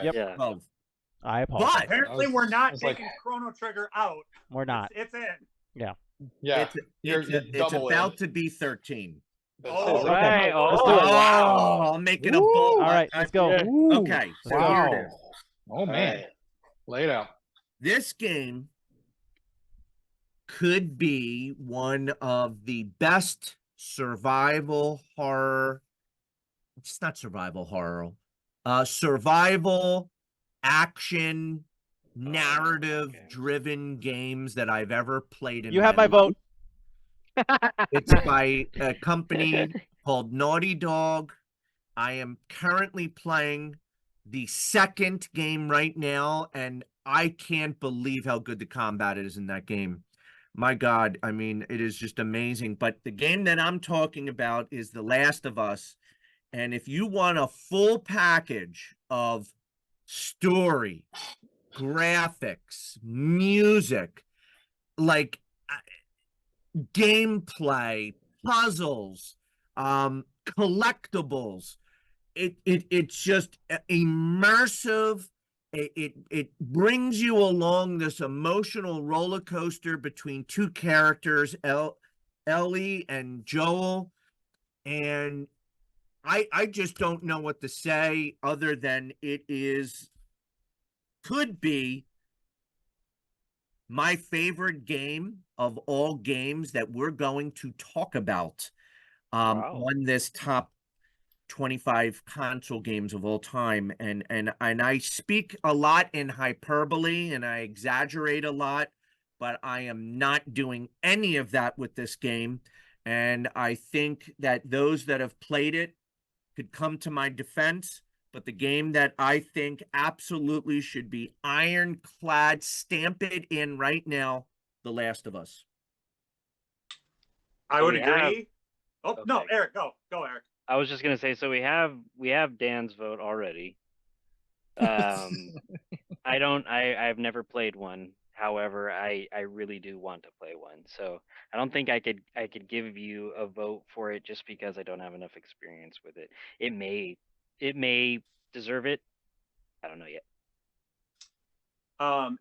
Yep. Yeah. 12. I apologize. But Apparently, we're not like- taking Chrono Trigger out. We're not. It's in. Yeah, it's about to be 13. Oh, right. Okay. Let's do it. Wow. I'm making a bold. All right, let's go. Okay. So Wow. here it is. Oh man, Right. lay it out. This game could be one of the best survival horror. It's not survival horror. Survival action narrative-driven games that I've ever played in. You have my vote. It's by a company called Naughty Dog. I am currently playing the second game right now, and I can't believe how good the combat is in that game. My God, I mean, it is just amazing. But the game that I'm talking about is The Last of Us. And if you want a full package of story, graphics, music, like gameplay, puzzles, collectibles, it's just immersive. It brings you along this emotional roller coaster between two characters, Ellie and Joel, and I just don't know what to say other than could be my favorite game of all games that we're going to talk about on this top 25 console games of all time. And I speak a lot in hyperbole and I exaggerate a lot, but I am not doing any of that with this game. And I think that those that have played it could come to my defense. But the game that I think absolutely should be ironclad, stamp it in right now, The Last of Us. I would agree. Okay. No, Eric, go, Eric. I was just gonna say, so we have Dan's vote already. I've never played one. However, I really do want to play one. So I don't think I could give you a vote for it just because I don't have enough experience with it. It may deserve it. I don't know yet.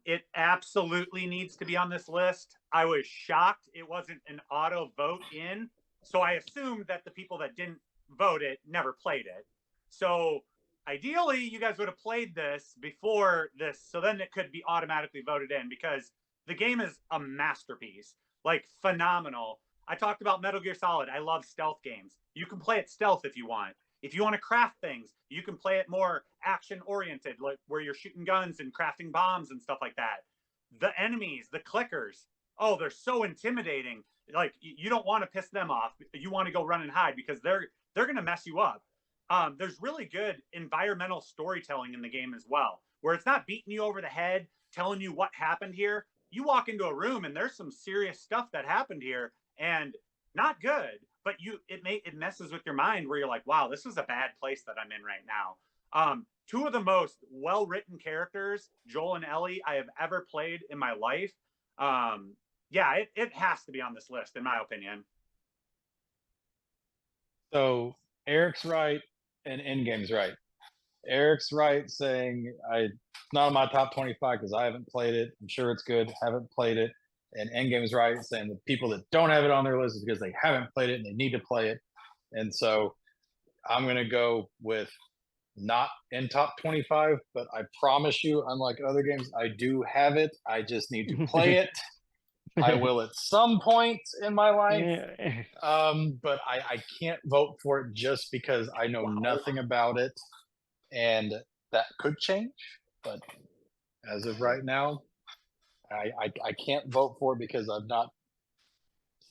It absolutely needs to be on this list. I was shocked it wasn't an auto vote in. So I assumed that the people that didn't vote it never played it. So ideally, you guys would have played this before this, so then it could be automatically voted in because the game is a masterpiece, like phenomenal. I talked about Metal Gear Solid. I love stealth games. You can play it stealth if you want. If you want to craft things, you can play it more action-oriented, like where you're shooting guns and crafting bombs and stuff like that. The enemies, the clickers, oh, they're so intimidating. Like, you don't want to piss them off. You want to go run and hide because they're going to mess you up. There's really good environmental storytelling in the game as well, where it's not beating you over the head, telling you what happened here. You walk into a room and there's some serious stuff that happened here and not good, but it messes with your mind where you're like, wow, this is a bad place that I'm in right now. Two of the most well-written characters, Joel and Ellie, I have ever played in my life. Yeah, it has to be on this list, in my opinion. So Eric's right and Endgame's right. Eric's right saying it's not on my top 25 because I haven't played it. I'm sure it's good. Haven't played it. And Endgame's right saying the people that don't have it on their list is because they haven't played it and they need to play it. And so I'm going to go with not in top 25, but I promise you, unlike other games, I do have it. I just need to play it. I will at some point in my life, but I can't vote for it just because I know nothing about it, and that could change. But as of right now, I can't vote for it because I've not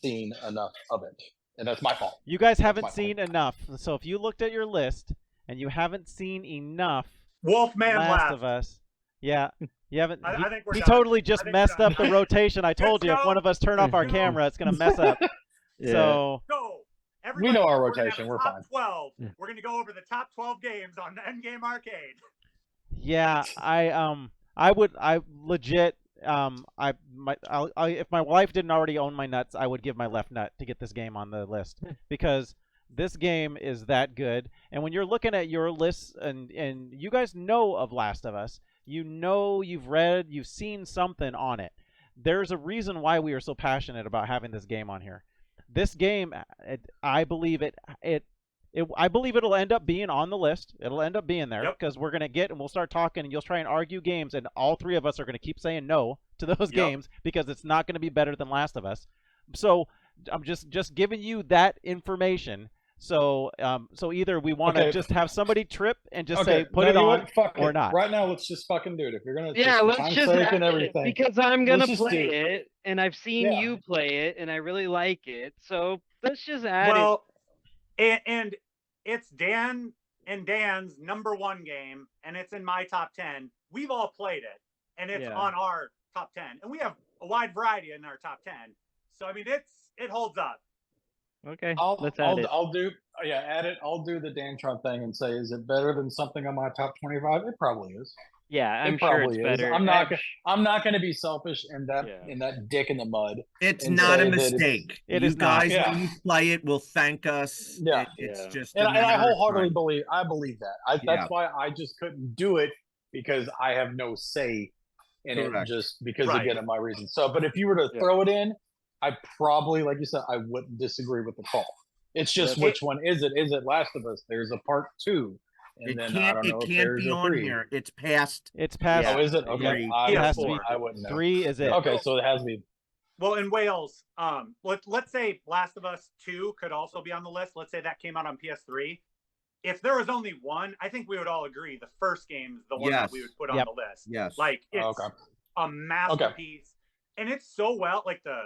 seen enough of it, and that's my fault. You guys haven't seen enough. So if you looked at your list and you haven't seen enough Wolfman Last of Us, yeah, you haven't. I think we're he done. totally just if the rotation. I told you, if go. one of us turn off our camera, it's gonna mess up. Yeah. So Go. We know our We're gonna rotation. have We're top fine. 12. We're going to go over the top 12 games on the Endgame Arcade. yeah, I legit if my wife didn't already own my nuts, I would give my left nut to get this game on the list because This game is that good. And when you're looking at your lists, and you guys know of Last of Us, you know, you've read, you've seen something on it. There's a reason why we are so passionate about having this game on here. This game, I believe I believe it'll end up being on the list. It'll end up being there because we're gonna get and we'll start talking, and you'll try and argue games, and all three of us are gonna keep saying no to those games because it's not gonna be better than Last of Us. So I'm just giving you that information. So so either we want to just have somebody trip and just say put it on or not. Right now, let's just fucking do it. If you're gonna, let's just and everything, because I'm gonna play it, and I've seen you play it, and I really like it. So let's just add it. And it's Dan and Dan's #1 game, and it's in my top 10. We've all played it, and it's on our top 10, and we have a wide variety in our top 10. So I mean, it holds up. Okay, let's add it. I'll do add it. I'll do the Dantron thing and say, is it better than something on my top 25? It probably is. Yeah, I'm sure it's better. I'm not going to be selfish in that dick in the mud. It's not a mistake. It is you guys when you play it will thank us. Yeah, it's just. And I wholeheartedly believe. I believe that. That's why I just couldn't do it, because I have no say in it, just because again of my reasons. So, but if you were to throw it in, I probably, like you said, I wouldn't disagree with the call. It's just which one is it? Is it Last of Us? There's a part 2. And it can't be on here. It's past. It's past. Oh, is it? Okay. It has to be. I wouldn't know. 3 is it. Okay, so it has to be. Well, in Wales, let's say Last of Us 2 could also be on the list. Let's say that came out on PS3. If there was only one, I think we would all agree the first game is the one that we would put on the list. Yes. Like, it's a masterpiece. And it's so well, like the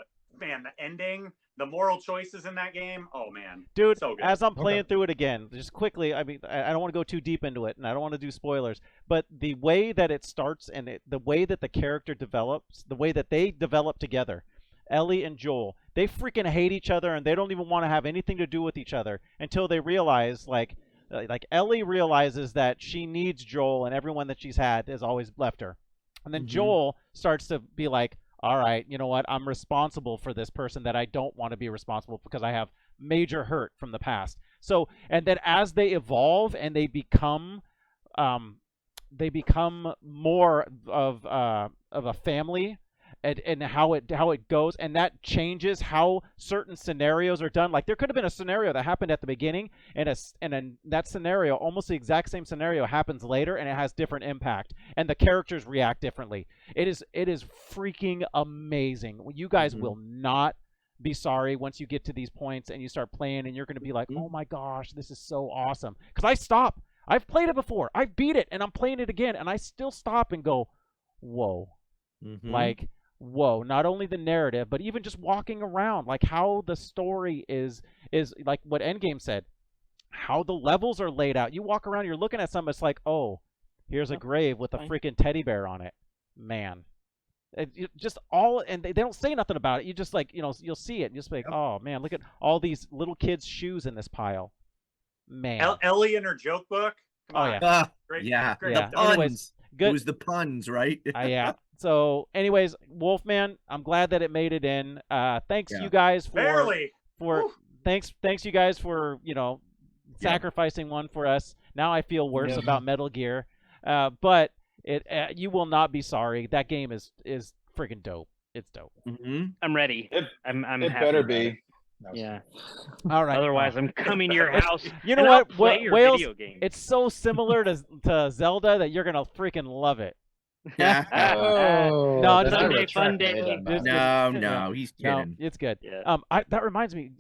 ending, the moral choices in that game. Oh man, dude! So good. As I'm playing through it again, just quickly. I mean, I don't want to go too deep into it, and I don't want to do spoilers. But the way that it starts and the way that the character develops, the way that they develop together, Ellie and Joel, they freaking hate each other, and they don't even want to have anything to do with each other until they realize, like Ellie realizes that she needs Joel, and everyone that she's had has always left her, and then Joel starts to be like, all right, you know what? I'm responsible for this person that I don't want to be responsible because I have major hurt from the past. So, and then as they evolve and they become more of a family, and how it goes, and that changes how certain scenarios are done. Like there could have been a scenario that happened at the beginning, and then that scenario, almost the exact same scenario, happens later, and it has different impact, and the characters react differently. It is freaking amazing. You guys will not be sorry once you get to these points and you start playing, and you're going to be like, oh my gosh, this is so awesome. Because I stop. I've played it before. I beat it, and I'm playing it again, and I still stop and go, whoa. Like, whoa, not only the narrative, but even just walking around, like how the story is like what Endgame said, how the levels are laid out. You walk around, you're looking at something, it's like, oh, here's a grave with a freaking teddy bear on it. Man. Just all, and they don't say nothing about it. You just like, you'll see it and just like, oh man, look at all these little kids' shoes in this pile. Man. Ellie and her joke book. Great. The puns. Anyways, good. It was the puns, right? Yeah. So, anyways, Wolfman, I'm glad that it made it in. Thanks you guys thanks you guys for sacrificing one for us. Now I feel worse about Metal Gear, but you will not be sorry. That game is freaking dope. It's dope. I'm ready. I'm it happy better about be. it. Yeah. All right. Otherwise, I'm coming to your house. You know what? Wales, it's so similar to Zelda that you're gonna freaking love it. No, just Sunday fun day. No, he's kidding. No, it's good. Yeah. That reminds me,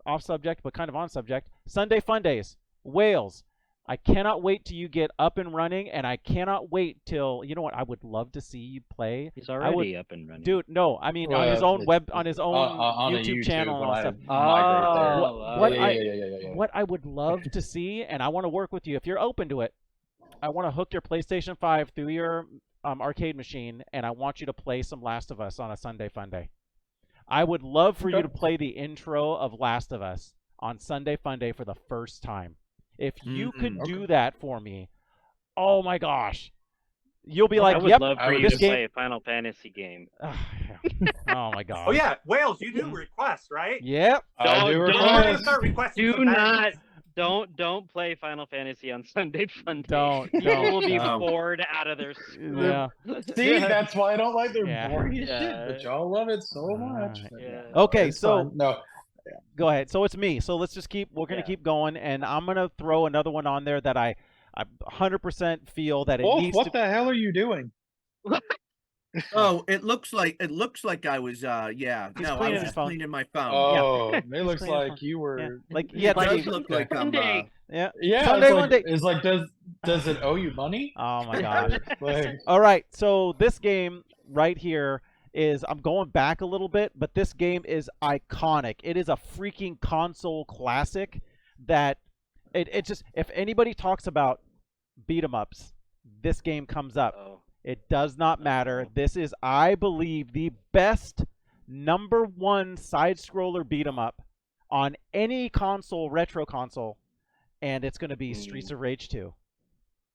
off subject but kind of on subject. Sunday fun days, Wales. I cannot wait till you get up and running, and I cannot wait till I would love to see you play. He's already up and running, dude. No, I mean on his own YouTube channel and stuff. What I would love to see, and I want to work with you if you're open to it. I want to hook your PlayStation 5 through your arcade machine, and I want you to play some Last of Us on a Sunday Fun Day. I would love for you to play the intro of Last of Us on Sunday Fun Day for the first time. If you could do that for me, oh my gosh, you'll be I like, I would "Yep, love I for would you to this game." play a Final Fantasy game. Oh my god. Oh yeah, Wales, you do request, right? Yep. I do Don't- We're gonna request. start requesting Do some not, badges. don't play Final Fantasy on Sunday Fun Day. Don't, People will be No. bored out of their Yeah. See, that's why I don't like. They're Yeah. boring as Yeah. shit, but y'all love it so much. Alright. But Yeah. Okay, it's so- fine. No, Go ahead. So it's me. So let's just we're gonna Yeah. keep going, and I'm gonna throw another one on there that I 100% feel that it Wolf, needs what to. the hell are you doing? Oh, it looks like I was yeah. He's No, I cleaning was his just phone. cleaning my phone. Oh, it looks cleaning his like phone. you Yeah. were. Like It yeah, does Steve. look like I'm Sunday. Yeah. Yeah, Sunday, it's like, Monday. it's like does it owe you money? Oh my gosh. Like, All right. So this game right here is I'm going back a little bit, but this game is iconic. It is a freaking console classic that it just if anybody talks about beat 'em ups, this game comes up. Oh. It does not matter. Oh. This is, I believe, the best #1 side scroller beat 'em up on any console, retro console, and it's going to be Streets of Rage 2.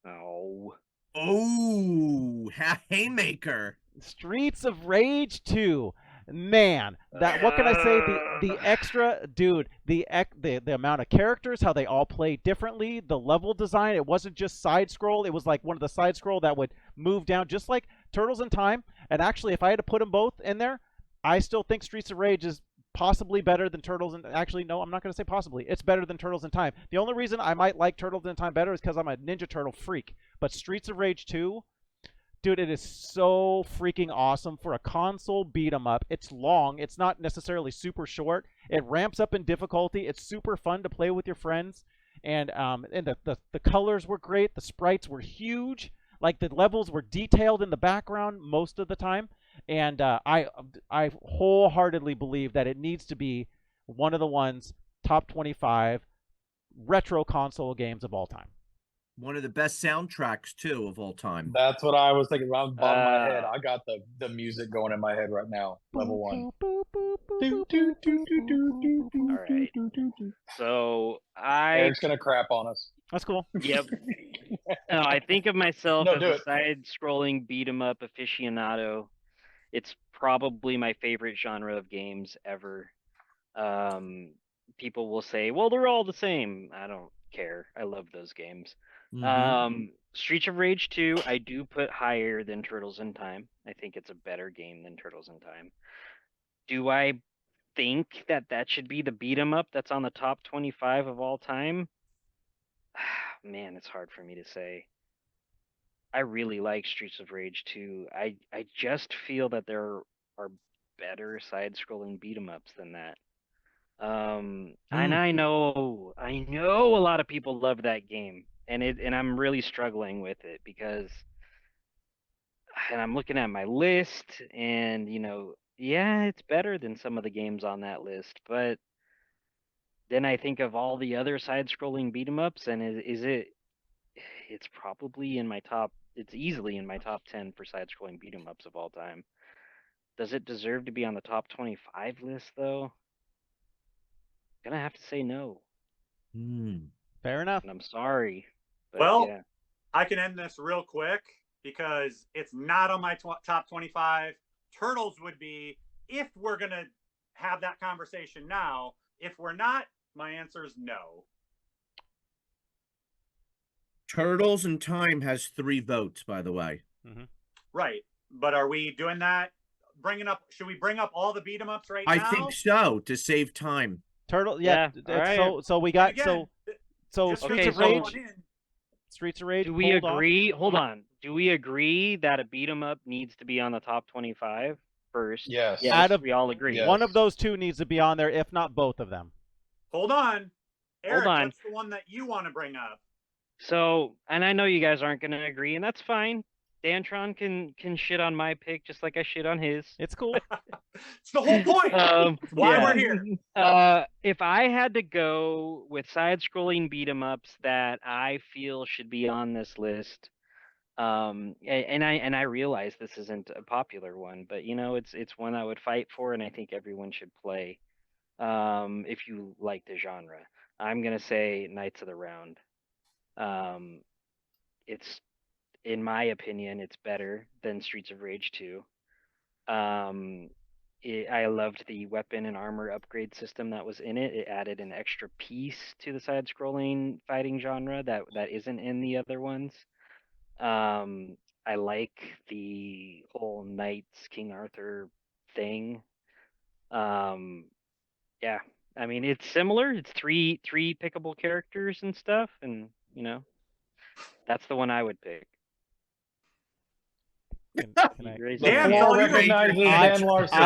Oh. Oh, haymaker. Streets of Rage 2. Man, that what can I say? The extra dude, the amount of characters, how they all play differently, the level design. It wasn't just side scroll. It was like one of the side scroll that would move down, just like Turtles in Time. And actually, if I had to put them both in there, I still think Streets of Rage is possibly better than Turtles. And actually, no, I'm not going to say possibly. It's better than Turtles in Time. The only reason I might like Turtles in Time better is because I'm a Ninja Turtle freak. But Streets of Rage 2. Dude, it is so freaking awesome for a console beat 'em up. It's long. It's not necessarily super short. It ramps up in difficulty. It's super fun to play with your friends. And the colors were great. The sprites were huge. Like the levels were detailed in the background most of the time. And I wholeheartedly believe that it needs to be one of the ones top 25 retro console games of all time. One of the best soundtracks too of all time. that's what I was thinking around the bottom of my head. I got the music going in my head right now. Level 1. All right. So Eric's gonna crap on us. That's cool. Yep. No, I think of myself No, as do a it. side-scrolling beat-em-up aficionado. It's probably my favorite genre of games ever. People will say, "Well, they're all the same." I don't care. I love those games. Mhm. Streets of Rage 2, I do put higher than Turtles in Time. I think it's a better game than Turtles in Time. Do I think that should be the beat 'em up that's on the top 25 of all time? Man, it's hard for me to say. I really like Streets of Rage 2. I just feel that there are better side-scrolling beat 'em ups than that. And I know a lot of people love that game, and I'm really struggling with it because, and I'm looking at my list, and yeah, it's better than some of the games on that list, but then I think of all the other side-scrolling beat 'em ups, and it's probably in my top. It's easily in my top 10 for side-scrolling beat 'em ups of all time. Does it deserve to be on the top 25 list though? Gonna have to say no. Fair enough. And I'm sorry. But Well, yeah. I can end this real quick because it's not on my top 25. Turtles would be if we're going to have that conversation now. If we're not, my answer is no. Turtles in Time has 3 votes, by the way. Right. But are we doing that? Should we bring up all the beat 'em ups right now? I think so, to save time. Turtle, yeah. Yeah, all right. So we got Again, so just Streets okay, of so- Rage. Streets of Rage. Do we pulled off. agree? Hold on. Do we agree that a beat 'em up needs to be on the top 25 first? Yes. Yes, Out of- we all agree. Yeah. One of those two needs to be on there, if not both of them. Hold on. Eric, on. what's the one that you want to bring up? So, and I know you guys aren't going to agree, and that's fine. Dantron can shit on my pick just like I shit on his. It's cool. It's the whole point. It's why yeah. we're here. If I had to go with side-scrolling beat 'em ups that I feel should be on this list, and I realize this isn't a popular one, but it's one I would fight for, and I think everyone should play. If you like the genre, I'm gonna say Knights of the Round. It's in my opinion, it's better than Streets of Rage 2. I loved the weapon and armor upgrade system that was in it. It added an extra piece to the side-scrolling fighting genre that isn't in the other ones. I like the whole Knights King Arthur thing. Yeah, I mean it's similar. It's three pickable characters and stuff, and that's the one I would pick. Can I? You raise The your Dan, hand. it's all floor you. recognizes I- Dan Larson.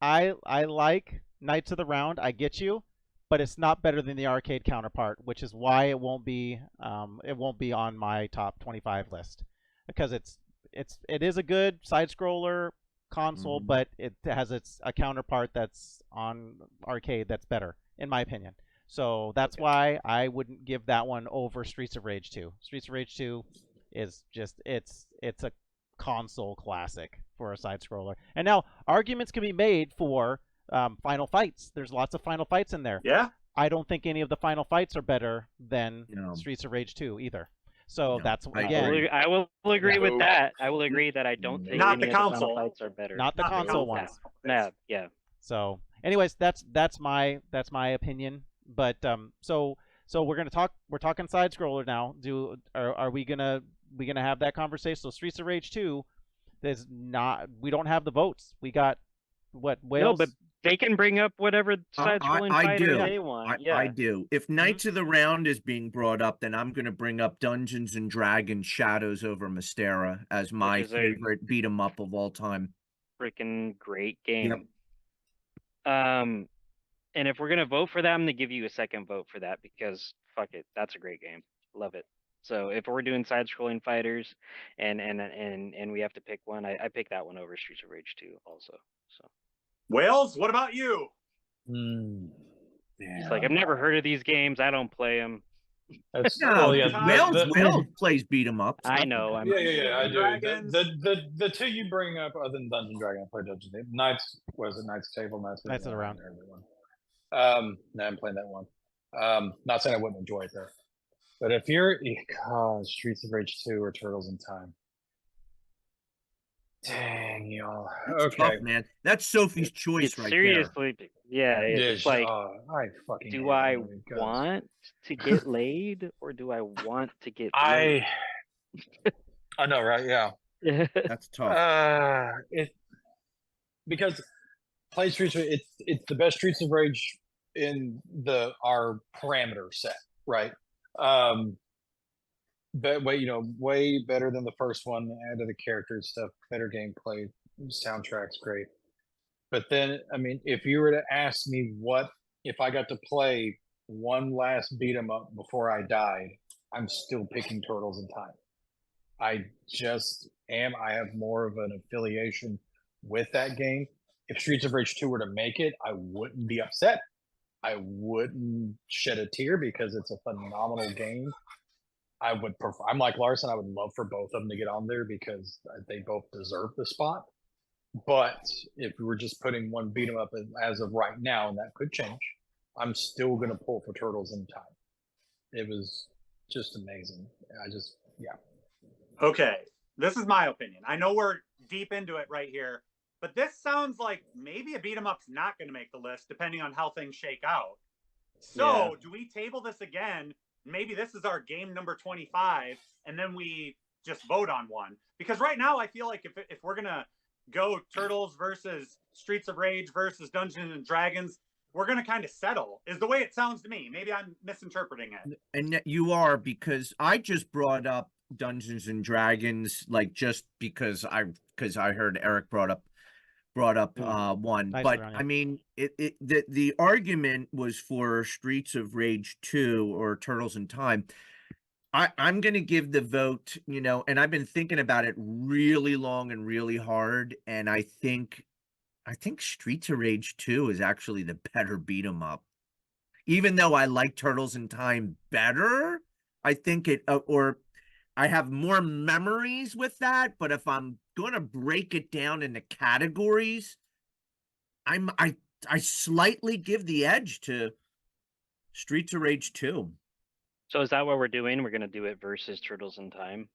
I like Knights of the Round. I get you, but it's not better than the arcade counterpart, which is why it won't be on my top 25 list, because it is a good side scroller console, but it has a counterpart that's on arcade that's better in my opinion. So that's why I wouldn't give that one over Streets of Rage 2. Streets of Rage 2 is just it's a console classic for a side scroller. And now arguments can be made for final fights. There's lots of final fights in there. Yeah. I don't think any of the final fights are better than No. Streets of Rage 2 either. So No, that's I again I will agree with No. that. I will agree that I don't think Not any the of the console. final fights are better. not the Not the console console. ones. Yeah. So, anyways, that's my opinion. But so we're talking side scroller now. Are we gonna have that conversation? So Streets of Rage 2, we don't have the votes. We got what, Wales? No, but they can bring up whatever side-scrolling I fighter do. they want. I do. If Knights of the Round is being brought up, then I'm going to bring up Dungeons and Dragons Shadows over Mystera as my is a- favorite beat 'em up of all time. Freaking great game. And if we're gonna vote for that, I'm gonna give you a second vote for that because fuck it, that's a great game. Love it. So if we're doing side-scrolling fighters, and we have to pick one, I pick that one over Streets of Rage 2 also. So Wales, what about you? it's like I've never heard of these games. I don't play them. That's, No, well, yeah, Wales plays beat 'em ups. I know. I'm yeah, I do. Dragons. The two you bring up, other than Dungeon Dragon, I play Dungeon Table. Knights Table, Knights Knights of the Round. No, I'm playing that one. Not saying I wouldn't enjoy it though. But if you're Streets of Rage 2 or Turtles in Time. Dang y'all. That's Okay. tough, man. That's Sophie's choice it's right seriously, yeah. It's like, I fucking do hate I that movie, guys. want to get laid or do I want to get I know, right? Yeah. laid? That's tough. Because play Streets of it's the best Streets of Rage in our parameter set, right? But way better than the first one. Added the characters stuff, better gameplay, soundtrack's great. But then, I mean, if you were to ask me if I got to play one last beat 'em up before I died, I'm still picking Turtles in Time. I just am. I have more of an affiliation with that game. If Streets of Rage 2 were to make it, I wouldn't be upset. I wouldn't shed a tear because it's a phenomenal game. I would prefer. I'm like Larson. I would love for both of them to get on there because they both deserve the spot. But if we were just putting one beat 'em up as of right now, and that could change, I'm still going to pull for Turtles in Time. It was just amazing. Yeah. Okay, this is my opinion. I know we're deep into it right here, but this sounds like maybe a beat 'em up's not going to make the list depending on how things shake out. So, do we table this again? Maybe this is our game number 25, and then we just vote on one. Because right now, I feel like if we're gonna go Turtles versus Streets of Rage versus Dungeons and Dragons, we're gonna kind of settle. Is the way it sounds to me. Maybe I'm misinterpreting it. And you are, because I just brought up Dungeons and Dragons, like just because I heard Eric brought up one. Nice But round, yeah. I mean, the argument was for Streets of Rage 2 or Turtles in Time. I'm going to give the vote, and I've been thinking about it really long and really hard, and I think Streets of Rage 2 is actually the better beat 'em up. Even though I like Turtles in Time better, I think I have more memories with that, but if I'm going to break it down into categories, I slightly give the edge to Streets of Rage 2. So is that what we're doing? We're gonna do it versus Turtles in Time.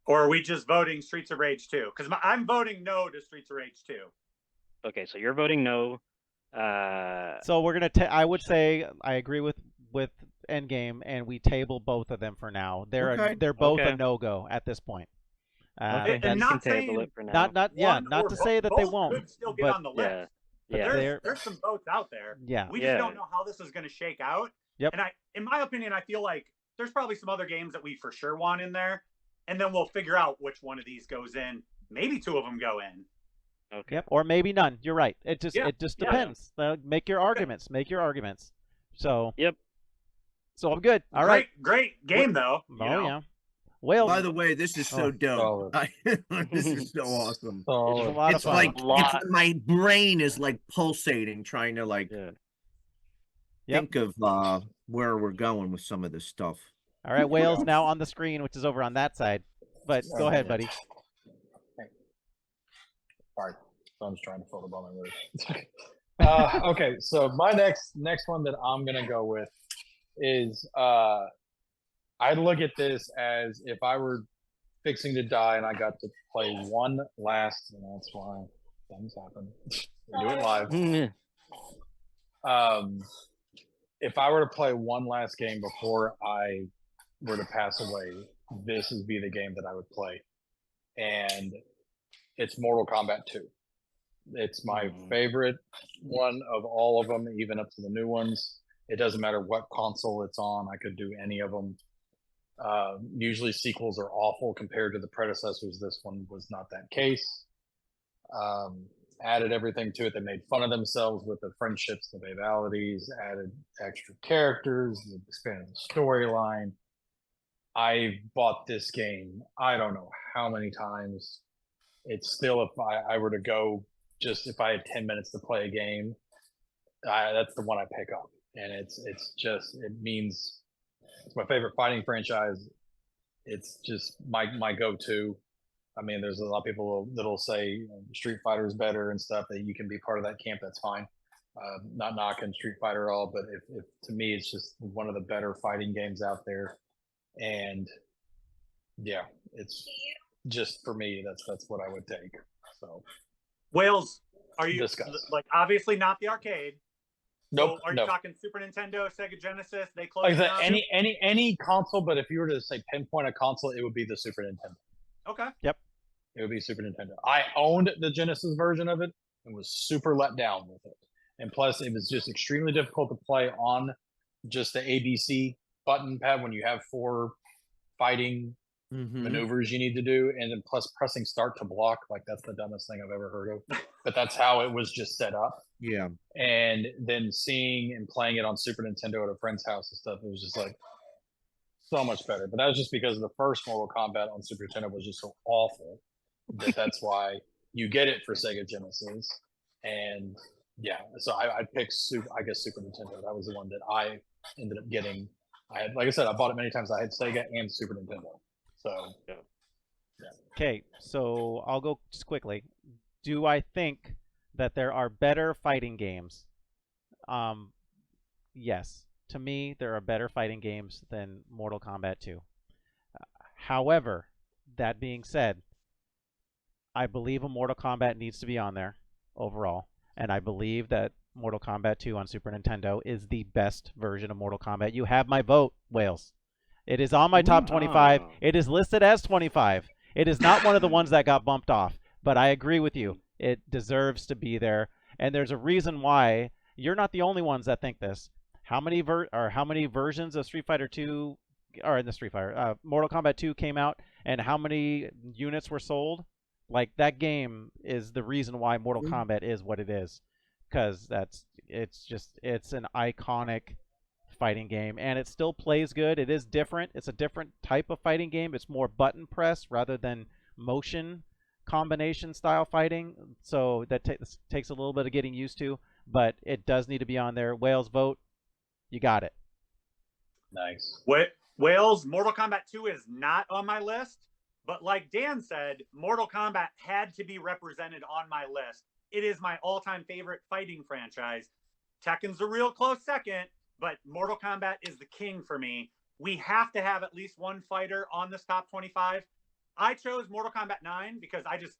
Or are we just voting Streets of Rage 2? Because I'm voting no to Streets of Rage 2. Okay, so you're voting no. So we're gonna. I would say I agree with Endgame, and we table both of them for now. They're both a Okay. no-go at this point. Okay, and you can not table saying it for now. Not to say that they both won't, could still get but on the list. Yeah. But Yeah. there's some votes out there. yeah. We just don't know how this is going to shake out. Yep. And in my opinion, I feel like there's probably some other games that we for sure want in there, and then we'll figure out which one of these goes in. Maybe 2 of them go in. Okay. Yep. Or maybe none. You're right. It just Yeah. depends. Make your arguments. Make your arguments. So. Yep. So I'm good. All right. Great game though. Yeah. Well, by the way, this is so dope. This is so awesome. It's a lot of It's fun. like my brain is like pulsating, trying to like think of where we're going with some of this stuff. All right, Wales now on the screen, which is over on that side. But go ahead, buddy. Sorry, so I'm just trying to fold up on my words. Okay, so my next one that I'm gonna go with is I look at this as if I were fixing to die and I got to play one last, and that's why things happen. We do it live. If I were to play one last game before I were to pass away, this would be the game that I would play, and it's Mortal Kombat 2. It's my favorite one of all of them, even up to the new ones. It doesn't matter what console it's on. I could do any of them. Usually sequels are awful compared to the predecessors. This one was not that case. Added everything to it. They made fun of themselves with the friendships, the rivalities, added extra characters, expanded the storyline. I bought this game, I don't know how many times. It's still, if I were to go, just if I had 10 minutes to play a game, that's the one I pick up. And it means it's my favorite fighting franchise. It's just my go-to. I mean, there's a lot of people that'll say Street Fighter is better and stuff, that you can be part of that camp. That's fine. Not knocking Street Fighter at all, but if to me, it's just one of the better fighting games out there. And yeah, it's just, for me, that's what I would take. So, Wales, are you like obviously not the arcade? Nope. So are you talking Super Nintendo, Sega Genesis? They close. Like I said, any console, but if you were to say pinpoint a console, it would be the Super Nintendo. Okay. Yep. It would be Super Nintendo. I owned the Genesis version of it and was super let down with it. And plus, it was just extremely difficult to play on just the ABC button pad when you have 4 fighting maneuvers you need to do, and then plus pressing start to block, like that's the dumbest thing I've ever heard of. But that's how it was just set up. Yeah. And then seeing and playing it on Super Nintendo at a friend's house and stuff, it was just like so much better. But that was just because the first Mortal Kombat on Super Nintendo was just so awful that's why you get it for Sega Genesis. And yeah, so I picked Super Nintendo. That was the one that I ended up getting. Like I said, I bought it many times. I had Sega and Super Nintendo. So yeah. Okay, so I'll go just quickly. Do I think that there are better fighting games? Yes. To me, there are better fighting games than Mortal Kombat 2. However, that being said, I believe a Mortal Kombat needs to be on there overall, and I believe that Mortal Kombat 2 on Super Nintendo is the best version of Mortal Kombat. You have my vote, Wales. It is on my top 25. It is listed as 25. It is not one of the ones that got bumped off, but I agree with you. It deserves to be there, and there's a reason why. You're not the only ones that think this. How many versions of Street Fighter 2 or in the Street Fighter Mortal Kombat 2 came out, and how many units were sold? Like, that game is the reason why Mortal Kombat is what it is, because it's an iconic fighting game, and it still plays good. It is different. It's a different type of fighting game. It's more button press rather than motion combination style fighting, so that takes a little bit of getting used to, but it does need to be on there. Wales, vote. You got it. Nice. Wales, Mortal Kombat 2 is not on my list, but like Dan said, Mortal Kombat had to be represented on my list. It is my all-time favorite fighting franchise. Tekken's a real close second, but Mortal Kombat is the king for me. We have to have at least one fighter on this top 25. I chose Mortal Kombat 9 because I just,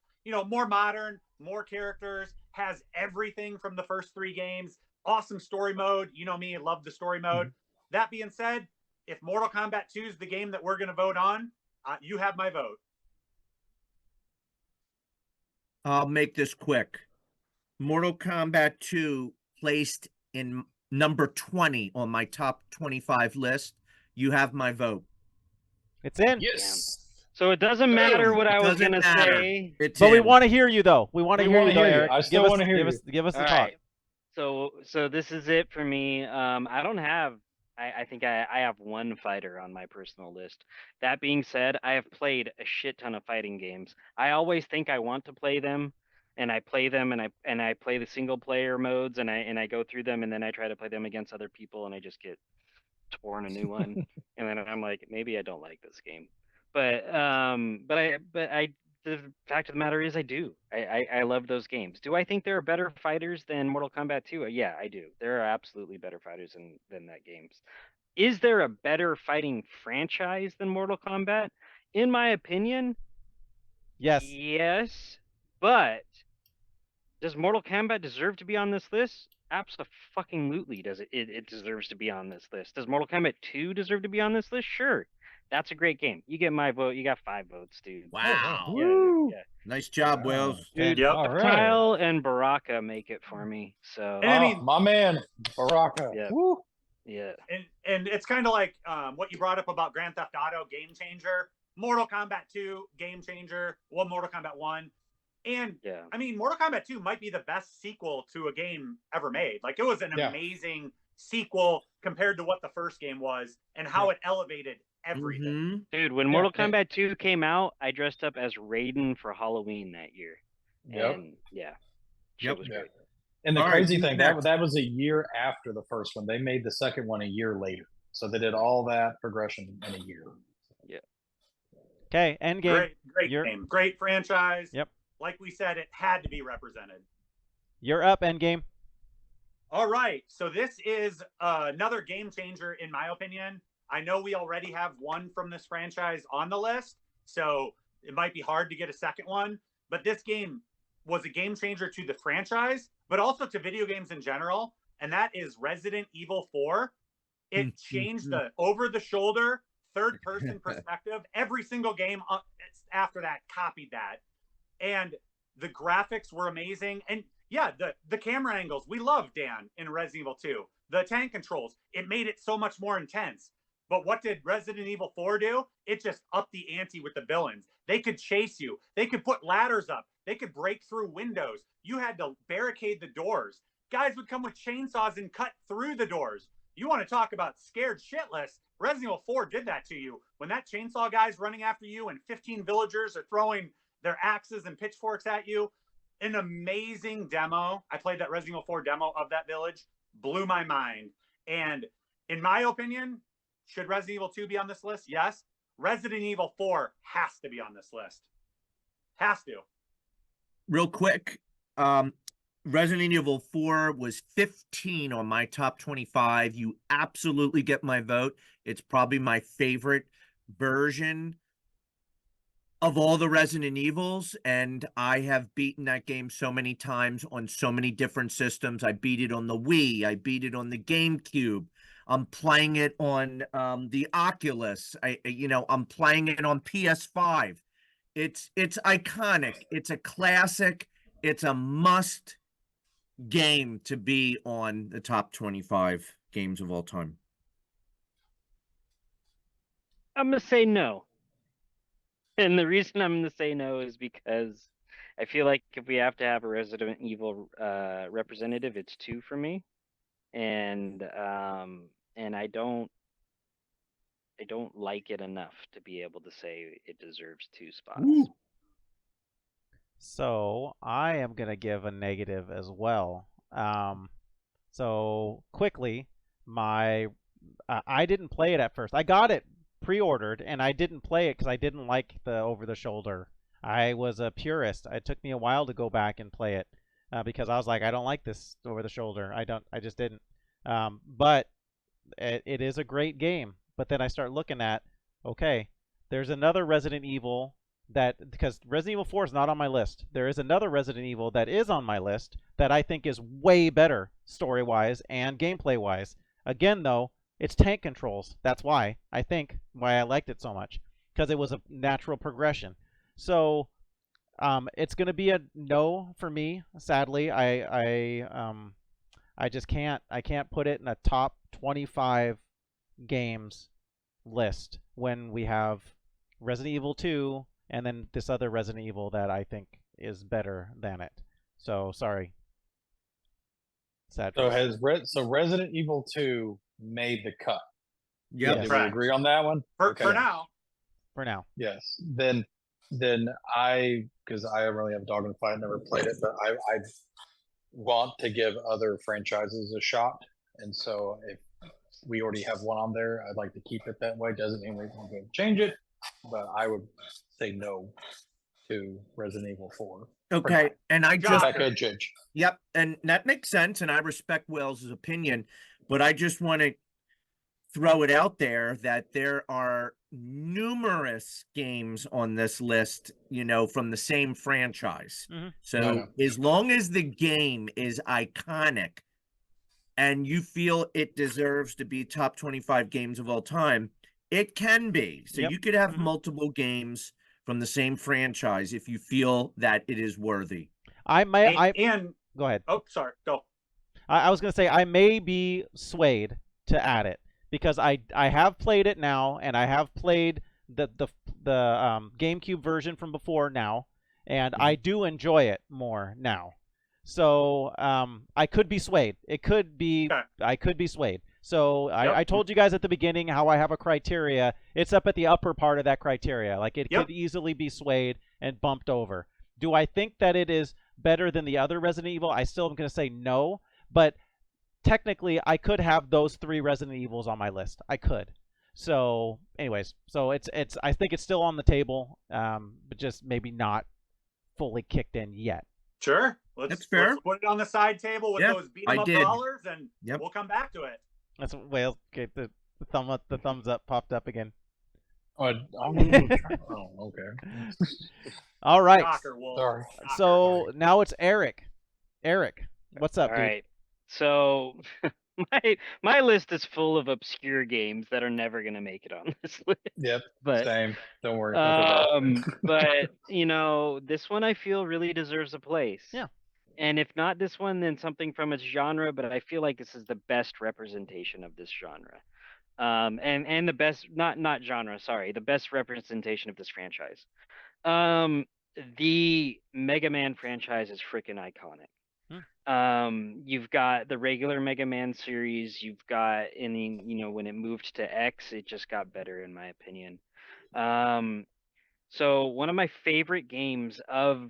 more modern, more characters, has everything from the first 3 games, awesome story mode. You know me, I love the story mode. That being said, if Mortal Kombat 2 is the game that we're going to vote on, you have my vote. I'll make this quick. Mortal Kombat 2 placed in number 20 on my top 25 list. You have my vote. It's in. Yes. So it doesn't matter what I was Doesn't gonna matter. say. It's But we in. want to hear you though. We want to We hear wanna you though, hear you. Eric. I still wanna hear you. Give us the All talk. right. So this is it for me. I don't have. I think I have one fighter on my personal list. That being said, I have played a shit ton of fighting games. I always think I want to play them, and I play them, and I play the single player modes, and I go through them, and then I try to play them against other people, and I just get torn a new one, and then I'm like, maybe I don't like this game. But the fact of the matter is I do. I love those games. Do I think there are better fighters than Mortal Kombat 2? Yeah, I do. There are absolutely better fighters than that games. Is there a better fighting franchise than Mortal Kombat? In my opinion, Yes. yes. But does Mortal Kombat deserve to be on this list? Absolutely does it deserves to be on this list. Does Mortal Kombat 2 deserve to be on this list? Sure. That's a great game. You get my vote. You got 5 votes, dude. Wow. Yeah. Nice job, Wells. Dude, Yep. All right. Kyle and Baraka make it for me. So And I mean, my man, Baraka. Yeah. Woo. yeah. and it's kind of like what you brought up about Grand Theft Auto, game changer. Mortal Kombat 2, game changer. Well, Mortal Kombat 1. And Yeah. I mean, Mortal Kombat 2 might be the best sequel to a game ever made. Like, it was an amazing sequel compared to what the first game was and how it elevated everything. Dude, when Mortal Kombat 2 came out, I dressed up as Raiden for Halloween that year. Yep. And yeah. Yep. Was great. And the All right, crazy who's thing, next? that was a year after the first one. They made the second one a year later. So they did all that progression in a year. Okay, Endgame. Great game. Great franchise. Yep. Like we said, it had to be represented. You're up, Endgame. All right. So this is another game changer, in my opinion. I know we already have one from this franchise on the list, so it might be hard to get a second one. But this game was a game changer to the franchise, but also to video games in general. And that is Resident Evil 4. It changed the over-the-shoulder, third-person perspective. Every single game after that copied that. And the graphics were amazing. And yeah, the camera angles, we love, Dan, in Resident Evil 2. The tank controls, it made it so much more intense. But what did Resident Evil 4 do? It just upped the ante with the villains. They could chase you. They could put ladders up. They could break through windows. You had to barricade the doors. Guys would come with chainsaws and cut through the doors. You want to talk about scared shitless? Resident Evil 4 did that to you. When that chainsaw guy's running after you and 15 villagers are throwing their axes and pitchforks at you. An amazing demo. I played that Resident Evil 4 demo of that village. Blew my mind. And in my opinion, should Resident Evil 2 be on this list? Yes. Resident Evil 4 has to be on this list. Has to. Real quick, Resident Evil 4 was 15 on my top 25. You absolutely get my vote. It's probably my favorite version of all the Resident Evils, and I have beaten that game so many times on so many different systems. I beat it on the Wii. I beat it on the GameCube. I'm playing it on the Oculus. I'm playing it on PS5. It's iconic. It's a classic. It's a must game to be on the top 25 games of all time. I'm going to say no. And the reason I'm going to say no is because I feel like if we have to have a Resident Evil representative, it's 2 for me. And I don't like it enough to be able to say it deserves 2 spots. Ooh. So I am going to give a negative as well. So quickly, I didn't play it at first. I got it pre-ordered, and I didn't play it because I didn't like the over-the-shoulder. I was a purist. It took me a while to go back and play it because I was like, I don't like this over-the-shoulder. I just didn't. But it is a great game. But then I start looking at, okay, there's another Resident Evil that, because Resident Evil 4 is not on my list. There is another Resident Evil that is on my list that I think is way better story-wise and gameplay-wise. Again, though, it's tank controls. That's why I liked it so much, because it was a natural progression. So it's going to be a no for me. Sadly, I just can't put it in a top 25 games list when we have Resident Evil 2 and then this other Resident Evil that I think is better than it. So sorry. Sad. So Resident Evil 2 made the cut. Yeah, Do we agree on that one? For now. For now. Yes. Then because I really have a dog in the fight, never played it, but I want to give other franchises a shot. And so if we already have one on there, I'd like to keep it that way. Doesn't mean we're going to change it, but I would say no to Resident Evil 4. Okay, and I just that could change. Yep, and that makes sense, and I respect Wales' opinion, but I just want to throw it out there that there are numerous games on this list, from the same franchise. Mm-hmm. So as long as the game is iconic and you feel it deserves to be top 25 games of all time, it can be. So you could have multiple games from the same franchise if you feel that it is worthy. Go ahead. Oh, sorry. Go. I was going to say I may be swayed to add it because I have played it now, and I have played the GameCube version from before now, and I do enjoy it more now. So I could be swayed. I could be swayed. So I told you guys at the beginning how I have a criteria. It's up at the upper part of that criteria. Like it could easily be swayed and bumped over. Do I think that it is better than the other Resident Evil? I still am going to say no. But technically, I could have those 3 Resident Evils on my list. I could. So, anyways, I think it's still on the table, but just maybe not fully kicked in yet. Sure. That's fair. Let's put it on the side table with those beat 'em up dollars, and we'll come back to it. That's Wales. Okay, the thumbs up popped up again. Okay. All right. Shocker, Wolf. Sorry. So now it's Eric. Eric, what's up, All dude? right. So my list is full of obscure games that are never gonna make it on this list. Yep. But Same. Don't worry. but this one I feel really deserves a place. Yeah. And if not this one, then something from its genre. But I feel like this is the best representation of this genre. And the best not genre, sorry, the best representation of this franchise. The Mega Man franchise is freaking iconic. You've got the regular Mega Man series, you've got when it moved to X, it just got better in my opinion. So one of my favorite games of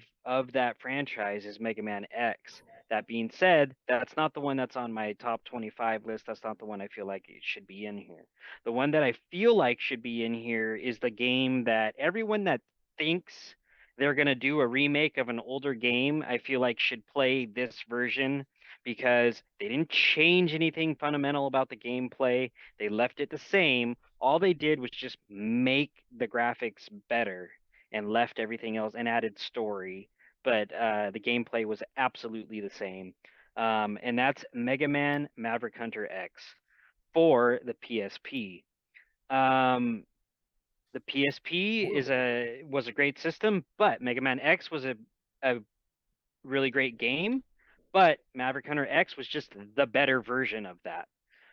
that franchise is Mega Man X. That being said, that's not the one that's on my top 25 list. That's not the one I feel like it should be in here. The one that I feel like should be in here is the game that everyone that thinks they're going to do a remake of an older game, I feel like should play this version because they didn't change anything fundamental about the gameplay. They left it the same. All they did was just make the graphics better and left everything else and added story. But the gameplay was absolutely the same. And that's Mega Man Maverick Hunter X for the PSP. The PSP was a great system, but Mega Man X was a really great game, but Maverick Hunter X was just the better version of that.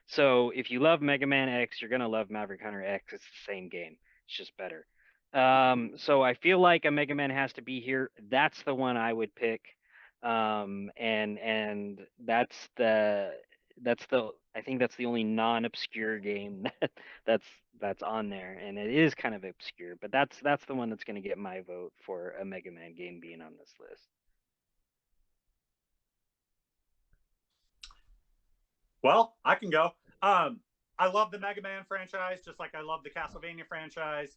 So if you love Mega Man X, you're going to love Maverick Hunter X. It's the same game. It's just better. So I feel like a Mega Man has to be here. That's the one I would pick. And that's I think that's the only non-obscure game that's on there, and it is kind of obscure, but that's the one that's going to get my vote for a Mega Man game being on this list. Well, I can go. I love the Mega Man franchise, just like I love the Castlevania franchise.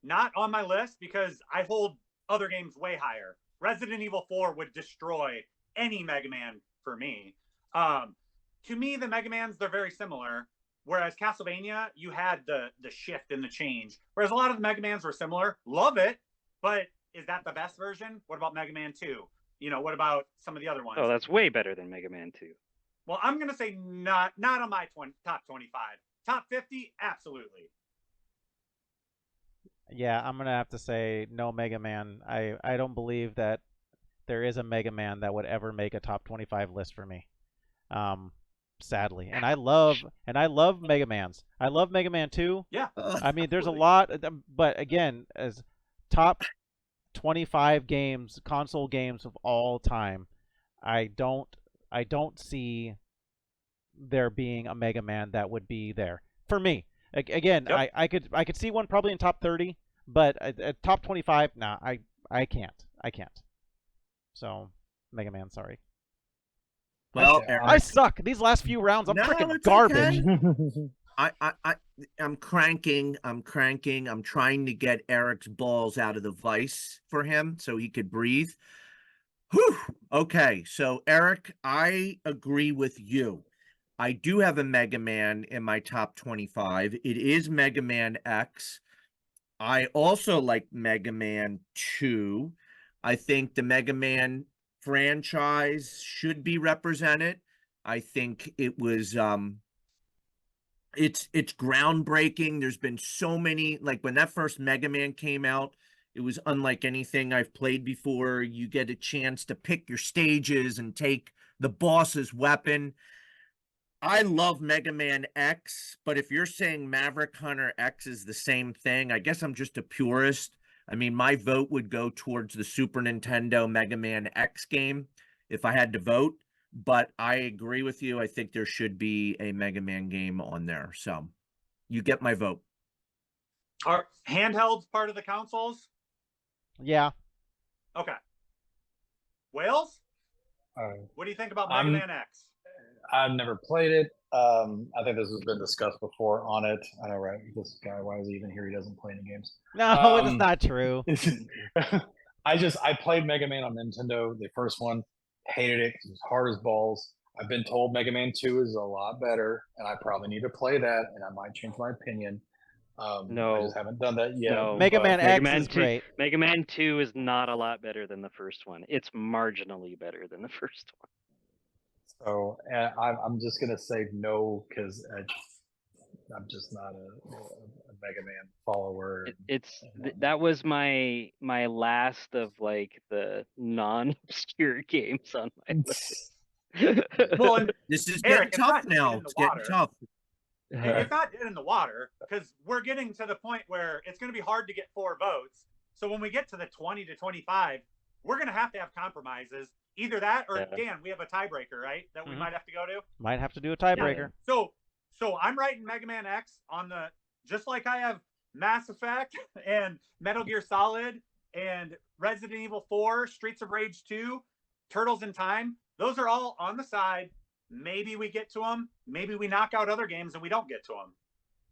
Not on my list because I hold other games way higher. Resident Evil 4 would destroy any Mega Man for me. To me, the Mega Mans, they're very similar. Whereas Castlevania, you had the shift and the change. Whereas a lot of the Mega Mans were similar. Love it. But is that the best version? What about Mega Man 2? You know, what about some of the other ones? Oh, that's way better than Mega Man 2. Well, I'm gonna say not on my top 25. Top 50, absolutely. Yeah, I'm gonna have to say no Mega Man. I don't believe that there is a Mega Man that would ever make a top 25 list for me. Sadly, and I love Mega Mans. I love Mega Man 2. Yeah. I mean, there's a lot, but again, as top 25 games, console games of all time, I don't see there being a Mega Man that would be there for me. Again, Yep. I could see one probably in top 30, but at top 25, nah, I can't. So, Mega Man, sorry. Well, Okay, Eric, I suck. These last few rounds, I'm No, freaking it's garbage. okay. I'm cranking. I'm trying to get Eric's balls out of the vice for him so he could breathe. Whew. Okay, so Eric, I agree with you. I do have a Mega Man in my top 25. It is Mega Man X. I also like Mega Man 2. I think the Mega Man franchise should be represented. I think it was it's groundbreaking. There's been so many, like when that first Mega Man came out, it was unlike anything I've played before. You get a chance to pick your stages and take the boss's weapon. I love Mega Man X, but if you're saying Maverick Hunter X is the same thing, I guess I'm just a purist. I mean, my vote would go towards the Super Nintendo Mega Man X game if I had to vote, but I agree with you. I think there should be a Mega Man game on there. So you get my vote. Are handhelds part of the consoles? Yeah. Okay. Wales, Uh, what do you think about Mega I'm- Man X? I've never played it. I think this has been discussed before on it. I know, right? This guy, why is he even here? He doesn't play any games. No, it's not true. I played Mega Man on Nintendo, the first one, hated it 'cause it was hard as balls. I've been told Mega Man 2 is a lot better, and I probably need to play that, and I might change my opinion. I No. just haven't done that yet. No. Mega but- Man Mega X Man is 2 great. Mega Man 2 is not a lot better than the first one. It's marginally better than the first one. So I'm just gonna say no because I'm just not a Mega Man follower. That was my last of like the non-obscure games on my list. Well, and This is Eric, getting it's tough not dead now. in the It's getting water. tough. it's not dead in the water because we're getting to the point where it's going to be hard to get 4 votes. So when we get to the 20 to 25, we're going to have compromises. Either that or, Dan, we have a tiebreaker, right? That we might have to go to. Might have to do a tiebreaker. So I'm writing Mega Man X on the, just like I have Mass Effect and Metal Gear Solid and Resident Evil 4, Streets of Rage 2, Turtles in Time. Those are all on the side. Maybe we get to them. Maybe we knock out other games and we don't get to them.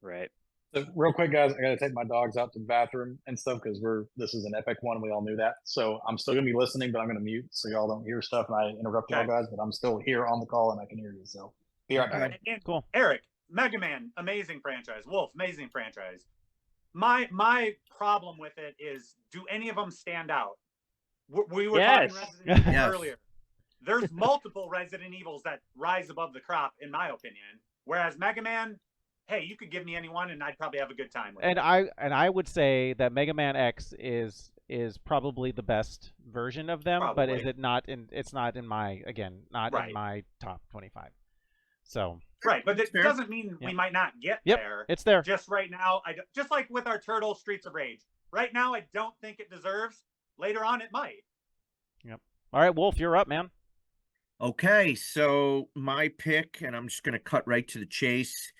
Right. So real quick, guys, I got to take my dogs out to the bathroom and stuff because this is an epic one. We all knew that. So I'm still gonna be listening, but I'm gonna mute so y'all don't hear stuff and I interrupt y'all guys. But I'm still here on the call and I can hear you. So be right back. And Cool. Eric, Mega Man, amazing franchise. Wolf, amazing franchise. My problem with it is, do any of them stand out? We were talking Resident Evil earlier. There's multiple Resident Evils that rise above the crop, in my opinion. Whereas Mega Man, hey, you could give me anyone, and I'd probably have a good time with it. And I would say that Mega Man X is probably the best version of them, but is it not in? It's not in my in my top 25. So right, but it doesn't mean we might not get there. It's there. Just right now, just like with our Turtle Streets of Rage. Right now, I don't think it deserves. Later on, it might. Yep. All right, Wolf, you're up, man. Okay, so my pick, and I'm just going to cut right to the chase,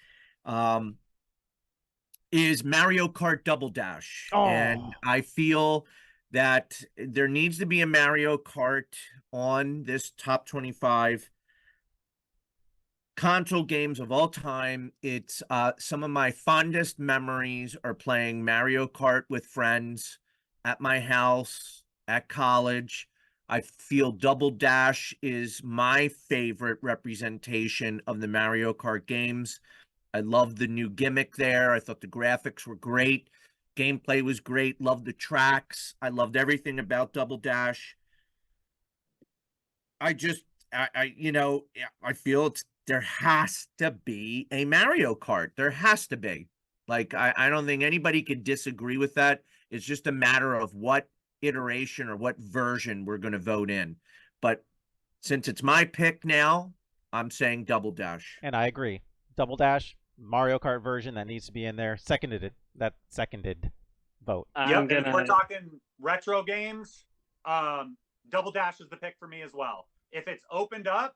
is Mario Kart Double Dash. Oh. And I feel that there needs to be a Mario Kart on this top 25 console games of all time. It's some of my fondest memories are playing Mario Kart with friends at my house, at college. I feel Double Dash is my favorite representation of the Mario Kart games. I love the new gimmick there. I thought the graphics were great. Gameplay was great. Loved the tracks. I loved everything about Double Dash. I feel there has to be a Mario Kart. There has to be. Like, I don't think anybody could disagree with that. It's just a matter of what iteration or what version we're going to vote in. But since it's my pick now, I'm saying Double Dash. And I agree. Double Dash, Mario Kart version that needs to be in there. Seconded vote. Yep, and if we're talking retro games, Double Dash is the pick for me as well. If it's opened up,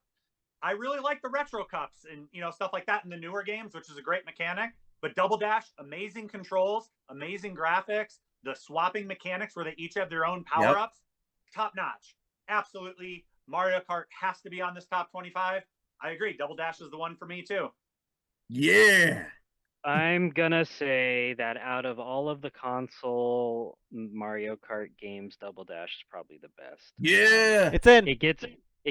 I really like the retro cups and stuff like that in the newer games, which is a great mechanic. But Double Dash, amazing controls, amazing graphics, the swapping mechanics where they each have their own power-ups, top notch. Absolutely, Mario Kart has to be on this top 25. I agree. Double Dash is the one for me too. Yeah. I'm gonna say that out of all of the console Mario Kart games, Double Dash is probably the best. Yeah. It's in. It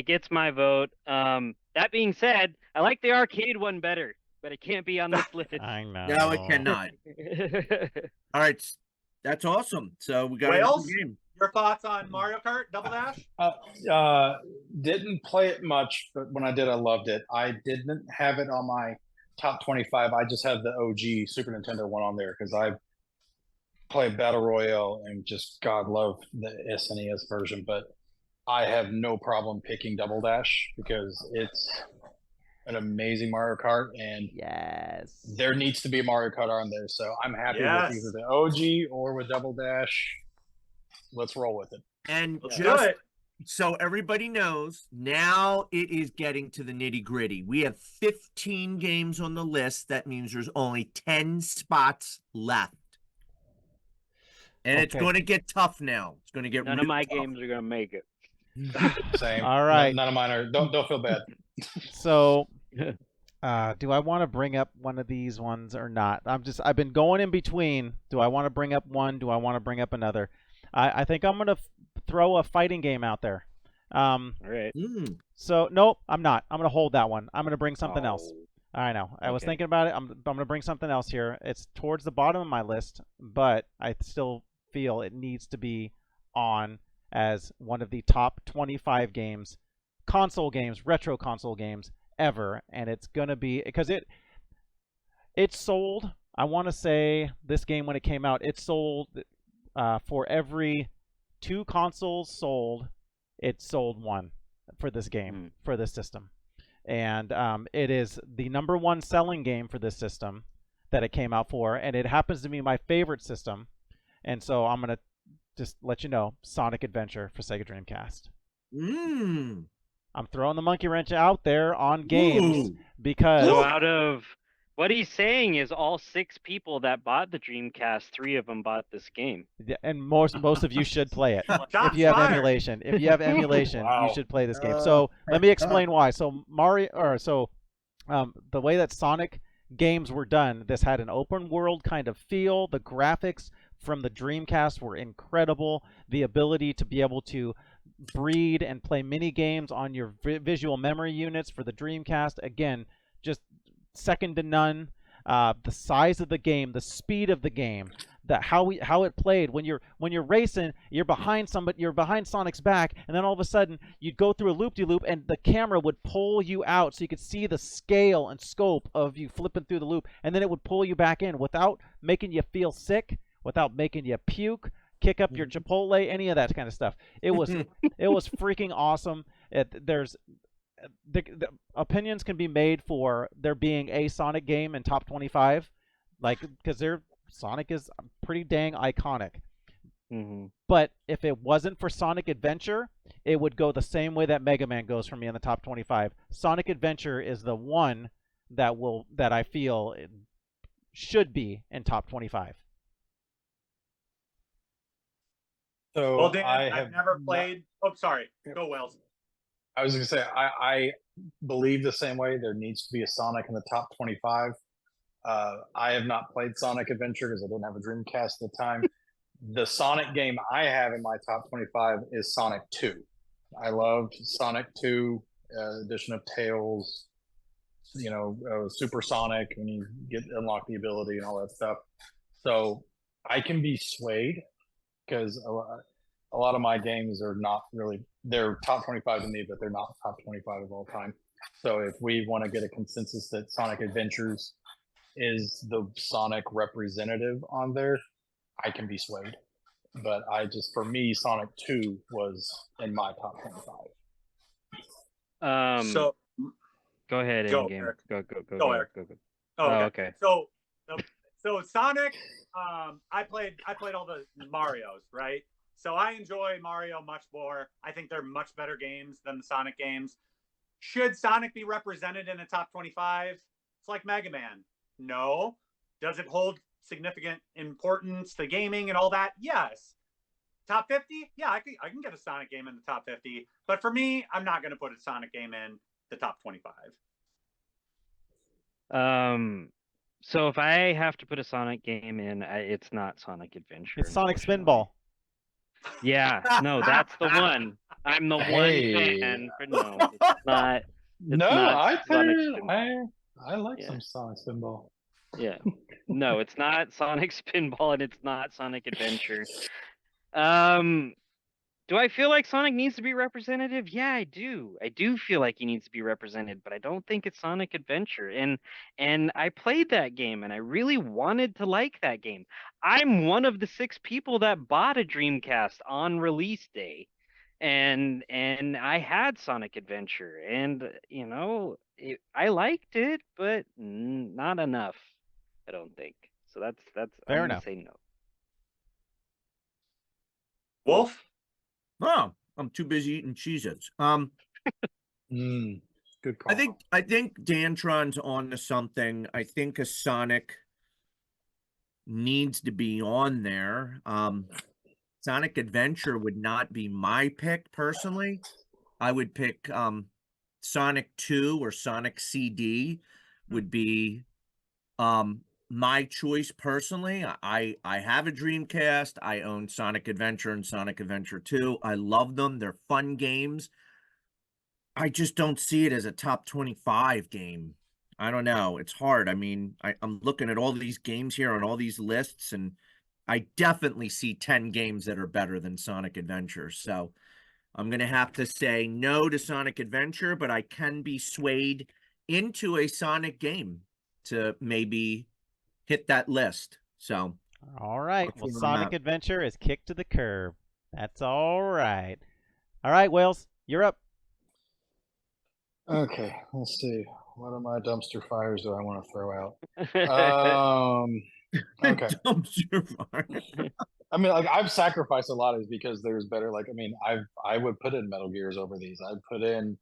gets my vote. That being said, I like the arcade one better, but it can't be on this list. I know. No, it cannot. All right. That's awesome. So we got Wales, a game. your thoughts on Mario Kart Double Dash? Didn't play it much, but when I did, I loved it. I didn't have it on my top 25. I just had the OG Super Nintendo one on there because I played Battle Royale and just God love the SNES version. But I have no problem picking Double Dash because it's an amazing Mario Kart, and yes, there needs to be a Mario Kart on there. So I'm happy with either the OG or with Double Dash. Let's roll with it. And just so everybody knows, now it is getting to the nitty gritty. We have 15 games on the list. That means there's only 10 spots left. And it's going to get tough now. It's going to get none of my games are going to make it. Same. All right. None of mine are. Don't feel bad. So, do I want to bring up one of these ones or not? I've been going in between. Do I want to bring up one? Do I want to bring up another? I think I'm gonna throw a fighting game out there. All right. So nope, I'm not. I'm gonna hold that one. I'm gonna bring something else. I know. I was thinking about it. I'm gonna bring something else here. It's towards the bottom of my list, but I still feel it needs to be on as one of the top 25 games, console games, retro console games ever, and it's gonna be because it sold. I want to say this game when it came out, it sold. For every 2 consoles sold, it sold 1 for this game, for this system. And it is the #1 selling game for this system that it came out for, and it happens to be my favorite system. And so I'm going to just let you know, Sonic Adventure for Sega Dreamcast. I'm throwing the monkey wrench out there on games because... So out of... What he's saying is all 6 people that bought the Dreamcast, 3 of them bought this game. Yeah, and most of you should play it. If you have emulation. If you have emulation, you should play this game. So let me explain why. So the way that Sonic games were done, this had an open world kind of feel. The graphics from the Dreamcast were incredible. The ability to be able to breed and play mini games on your visual memory units for the Dreamcast, again, just second to none. The size of the game, the speed of the game, how it played. When you're racing, you're behind somebody, you're behind Sonic's back, and then all of a sudden you'd go through a loop-de-loop, and the camera would pull you out so you could see the scale and scope of you flipping through the loop, and then it would pull you back in without making you feel sick, without making you puke, kick up your Chipotle, any of that kind of stuff. It was freaking awesome. The opinions can be made for there being a Sonic game in top 25, like because Sonic is pretty dang iconic. But if it wasn't for Sonic Adventure, it would go the same way that MegaMan goes for me in the top 25. Sonic Adventure is the one that I feel should be in top 25. So well, Dan, I've never played. Oh, sorry. Go Wells. I was going to say, I believe the same way. There needs to be a Sonic in the top 25. I have not played Sonic Adventure because I didn't have a Dreamcast at the time. The Sonic game I have in my top 25 is Sonic 2. I loved Sonic 2, addition of Tails, Super Sonic, when you unlock the ability and all that stuff. So I can be swayed because a lot of my games are not really, they're top 25 to me, but they're not top 25 of all time. So if we want to get a consensus that Sonic Adventures is the Sonic representative on there, I can be swayed. But for me, Sonic 2 was in my top 25. So go ahead, go, Endgame. Eric. Go. Eric. Go. Oh, Okay. So Sonic, I played all the Marios, right? So I enjoy Mario much more. I think they're much better games than the Sonic games. Should Sonic be represented in a top 25? It's like MegaMan. No. Does it hold significant importance to gaming and all that? Yes. Top 50? Yeah, I can get a Sonic game in the top 50. But for me, I'm not going to put a Sonic game in the top 25. So if I have to put a Sonic game in, it's not Sonic Adventure. It's Sonic unfortunately. Spinball. Yeah, no, that's the one. I'm the Hey. one fan. For, no, it's not. No, not I Sonic think Spinball. I like Yeah. some Sonic Spinball. Yeah. No, it's not Sonic Spinball and it's not Sonic Adventure. Do I feel like Sonic needs to be representative? Yeah, I do. I do feel like he needs to be represented, but I don't think it's Sonic Adventure. And I played that game and I really wanted to like that game. I'm one of the 6 people that bought a Dreamcast on release day. And I had Sonic Adventure and I liked it, but not enough, I don't think. So that's Fair I'm gonna enough. say no. Wolf? Oh, I'm too busy eating Cheez-Its. Good call. I think Dantron's on to something. I think a Sonic needs to be on there. Sonic Adventure would not be my pick personally. I would pick Sonic 2 or Sonic CD would be my choice personally. I have a Dreamcast. I own Sonic Adventure and Sonic Adventure 2. I love them. They're fun games. I just don't see it as a top 25 game. I don't know. It's hard. I mean, I'm looking at all these games here on all these lists, and I definitely see 10 games that are better than Sonic Adventure. So I'm going to have to say no to Sonic Adventure, but I can be swayed into a Sonic game to maybe hit that list. So All right. That's Well, where I'm Sonic at. Adventure is kicked to the curb. That's all right. All right, Wales, you're up. Okay, let's see. What of my dumpster fires do I want to throw out? Okay. Dumpster fire. I mean, like I've sacrificed a lot of these because there's better. Like, I mean, I would put in Metal Gears over these. I'd put in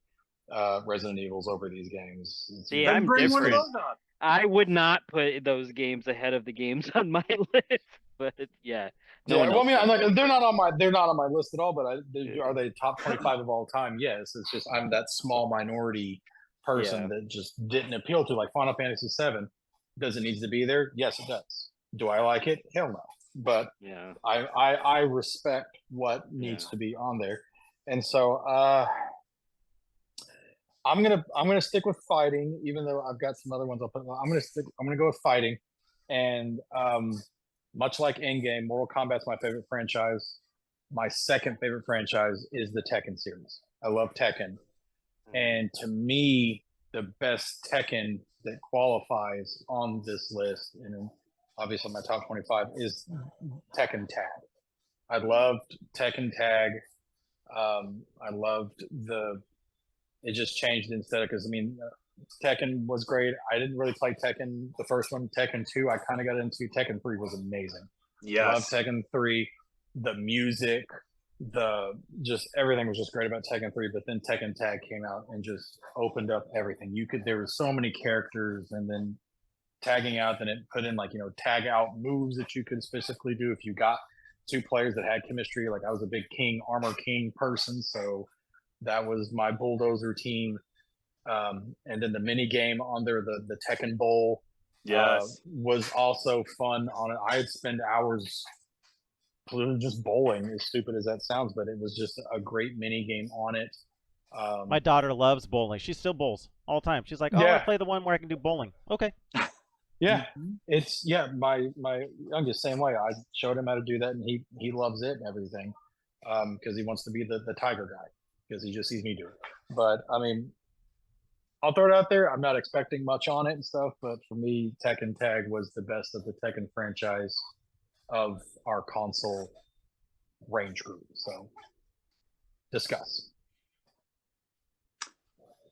Resident Evils over these games. See, Then I'm bring one of different. those up. I would not put those games ahead of the games on my list, but yeah. No yeah, one well, I mean, else I'm does. like they're not on my list at all. But are they top 25 of all time? Yes. It's just I'm that small minority person Yeah. that just didn't appeal to. Like Final Fantasy VII, does it need to be there? Yes, it does. Do I like it? Hell no. But Yeah. I respect what needs to be on there, and so I'm gonna stick with fighting, even though I've got some other ones I'll put. I'm gonna go with fighting, and much like Endgame, Mortal Kombat's my favorite franchise. My second favorite franchise is the Tekken series. I love Tekken, and to me, the best Tekken that qualifies on this list, and obviously my top 25 is Tekken Tag. I loved Tekken Tag. I loved it just changed instead because I mean, Tekken was great. I didn't really play Tekken, the first one. Tekken 2, I kind of got into. Tekken 3 was amazing. Yes. Love Tekken 3. The music, just everything was just great about Tekken 3. But then Tekken Tag came out and just opened up everything. There were so many characters, and then tagging out, then it put in like tag out moves that you could specifically do if you got 2 players that had chemistry. Like I was a big Armor King person, so that was my bulldozer team. And then the mini game on there, the Tekken Bowl, was also fun on it. I'd spend hours just bowling, as stupid as that sounds, but it was just a great mini game on it. My daughter loves bowling. She still bowls all the time. She's like, "Oh, I Yeah. want to play the one where I can do bowling." Okay. Yeah, Mhm. it's my youngest same way. I showed him how to do that, and he loves it and everything, because he wants to be the tiger guy because he just sees me do it. But I mean, I'll throw it out there. I'm not expecting much on it and stuff, but for me, Tekken Tag was the best of the Tekken franchise of our console range group. So discuss.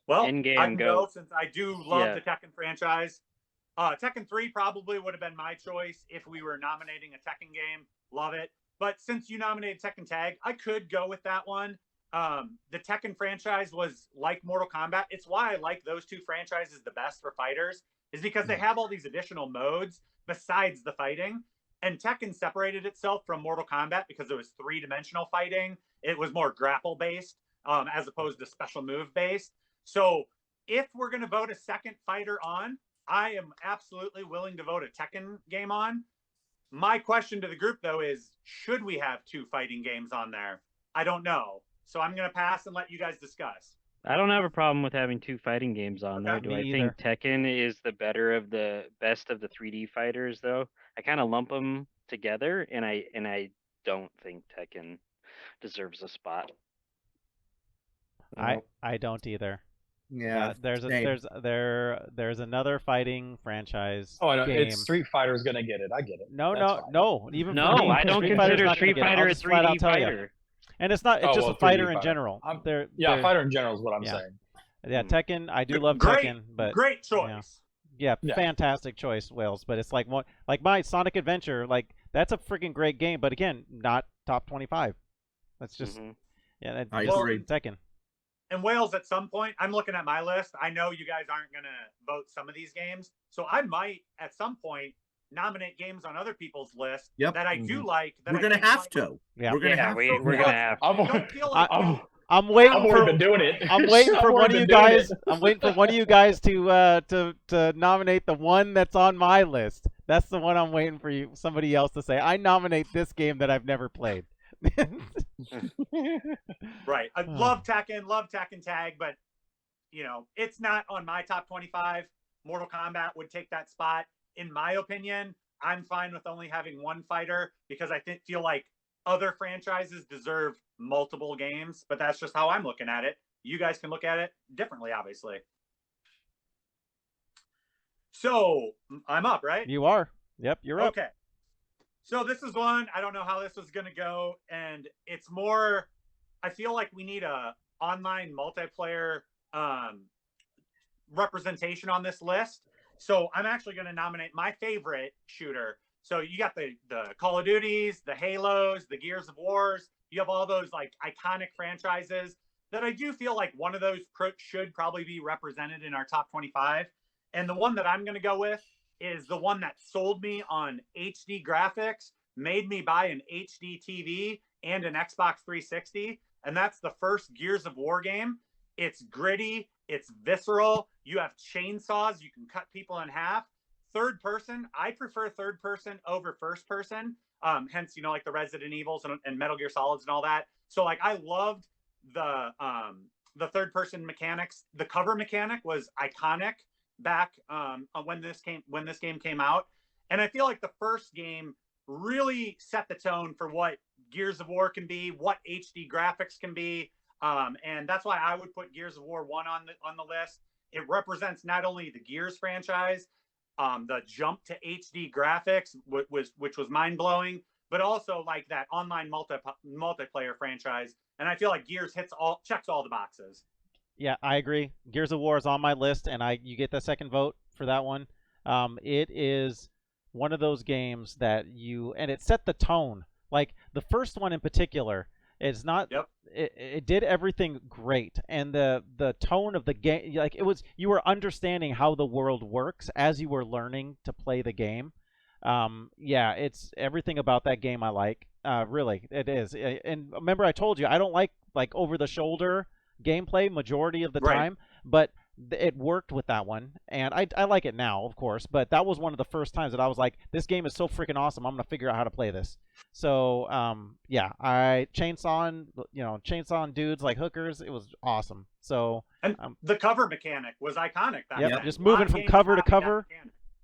Well, In-game I can go. go since I do love Yeah. the Tekken franchise. Tekken 3 probably would have been my choice if we were nominating a Tekken game. Love it. But since you nominated Tekken Tag, I could go with that one. The Tekken franchise was like Mortal Kombat. It's why I like those two franchises the best for fighters, is because they have all these additional modes besides the fighting. And Tekken separated itself from Mortal Kombat because it was three-dimensional fighting. It was more grapple based, as opposed to special move based. So if we're going to vote a second fighter on, I am absolutely willing to vote a Tekken game on. My question to the group, though, is should we have two fighting games on there? I don't know. So I'm going to pass and let you guys discuss. I don't have a problem with having two fighting games on there. Okay. Do Me I either. think Tekken is the better of the best of the 3D fighters though? I kind of lump them together, and I don't think Tekken deserves a spot. I don't either. Yeah, there's same. there's another fighting franchise Oh, I know. game. It's Street Fighter's gonna get it. I get it. No, That's no, fine. no. Even for No, me, I don't Street Fighter's consider not gonna Street get it. I'll Fighter a just flat out 3D tell you. fighter. And it's not. It's Oh, just well, a fighter 3D in fighter. general. Yeah, fighter in general is what I'm yeah. saying. Yeah, Tekken. I do love Great, Tekken, but great choice. yeah, Yeah. fantastic choice, Wales. But it's like my Sonic Adventure. Like that's a freaking great game, but again, not top 25. That's just Mhm. yeah. That's I just agree. Tekken. And Wales, at some point, I'm looking at my list. I know you guys aren't going to vote some of these games. So I might, at some point, nominate games on other people's list Yep. that I do like. That We're I going to think have might- to. Yeah. We're going to Yeah, have we're to. gonna have. I don't feel like I'm waiting I've for. already been doing it. I'm waiting I've for one of already you been doing guys. it. I'm waiting for one of you guys to nominate the one that's on my list. That's the one I'm waiting for you. Somebody else to say I nominate this game that I've never played. right. I love Tekken Tag, but you know, it's not on my top 25. Mortal Kombat would take that spot. In my opinion, I'm fine with only having one fighter because I feel like other franchises deserve multiple games, but that's just how I'm looking at it. You guys can look at it differently, obviously. So I'm up, right? You are. Yep, you're up. Okay. So this is one, I don't know how this was going to go. And it's more, I feel like we need a online multiplayer representation on this list. So I'm actually going to nominate my favorite shooter. So you got the Call of Duties, the Halos, the Gears of Wars. You have all those like iconic franchises that I do feel like one of those should probably be represented in our top 25. And the one that I'm going to go with is the one that sold me on HD graphics, made me buy an HD TV and an Xbox 360. And that's the first Gears of War game. It's gritty. It's visceral. You have chainsaws. You can cut people in half. Third person. I prefer third person over first person. Hence, you know, like the Resident Evils and Metal Gear Solids and all that. So like I loved the third person mechanics. The cover mechanic was iconic back when this game came out. And I feel like the first game really set the tone for what Gears of War can be, what HD graphics can be. And that's why I would put Gears of War 1 on the list. It represents not only the Gears franchise, the jump to HD graphics, which was mind-blowing, but also like that online multiplayer franchise. And I feel like Gears checks all the boxes. Yeah, I agree. Gears of War is on my list, and you get the second vote for that one. It is one of those games that and it set the tone. Like the first one in particular, it's not. Yep. It did everything great, and the tone of the game, like you were understanding how the world works as you were learning to play the game. Yeah, it's everything about that game I like. Really, it is. And remember, I told you I don't like over the shoulder gameplay majority of the time, but it worked with that one, and I like it now, of course, but that was one of the first times that I was like, this game is so freaking awesome, I'm gonna figure out how to play this. So yeah, I chainsawing dudes like hookers, it was awesome. So and the cover mechanic was iconic. Yep, just moving from cover to cover.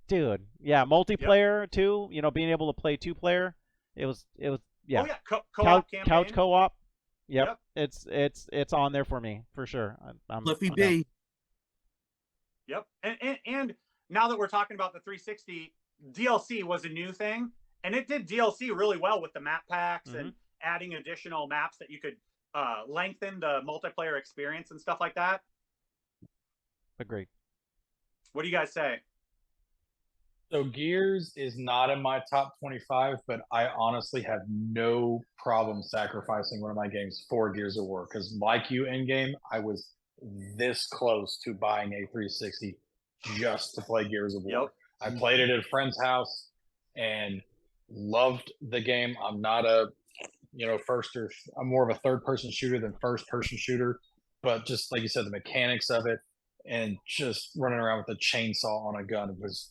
dude, yeah, multiplayer too. You know, being able to play 2-player. It was yeah. Oh yeah, co-op campaign. Couch co-op. Yep. Yep. It's on there for me for sure. Fluffy I'm down. B. Yep. And now that we're talking about the 360, DLC was a new thing, and it did DLC really well with the map packs and adding additional maps that you could lengthen the multiplayer experience and stuff like that. Agreed. What do you guys say? So Gears is not in my top 25, but I honestly have no problem sacrificing one of my games for Gears of War, because like you, in-game, I was this close to buying a 360 just to play Gears of War. Yep. I played it at a friend's house and loved the game. I'm not a, I'm more of a third-person shooter than first-person shooter, but just like you said, the mechanics of it, and just running around with a chainsaw on a gun was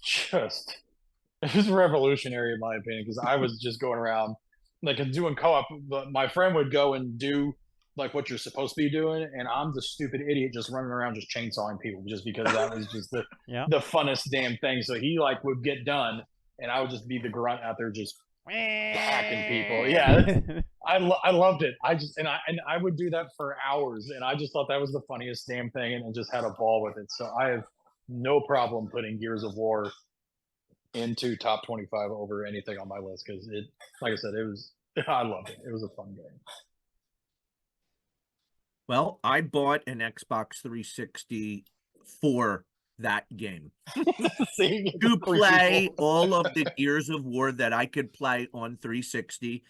revolutionary in my opinion, because I was just going around like doing co-op, but my friend would go and do like what you're supposed to be doing, and I'm the stupid idiot just running around just chainsawing people just because that was just the funnest damn thing. So he like would get done and I would just be the grunt out there just hacking people. Yeah, I loved it. I would do that for hours, and I just thought that was the funniest damn thing, and just had a ball with it. So I have no problem putting Gears of War into top 25 over anything on my list, because it, like I said, I loved it. It was a fun game. Well, I bought an Xbox 360 for that game to play all of the Gears of War that I could play on 360.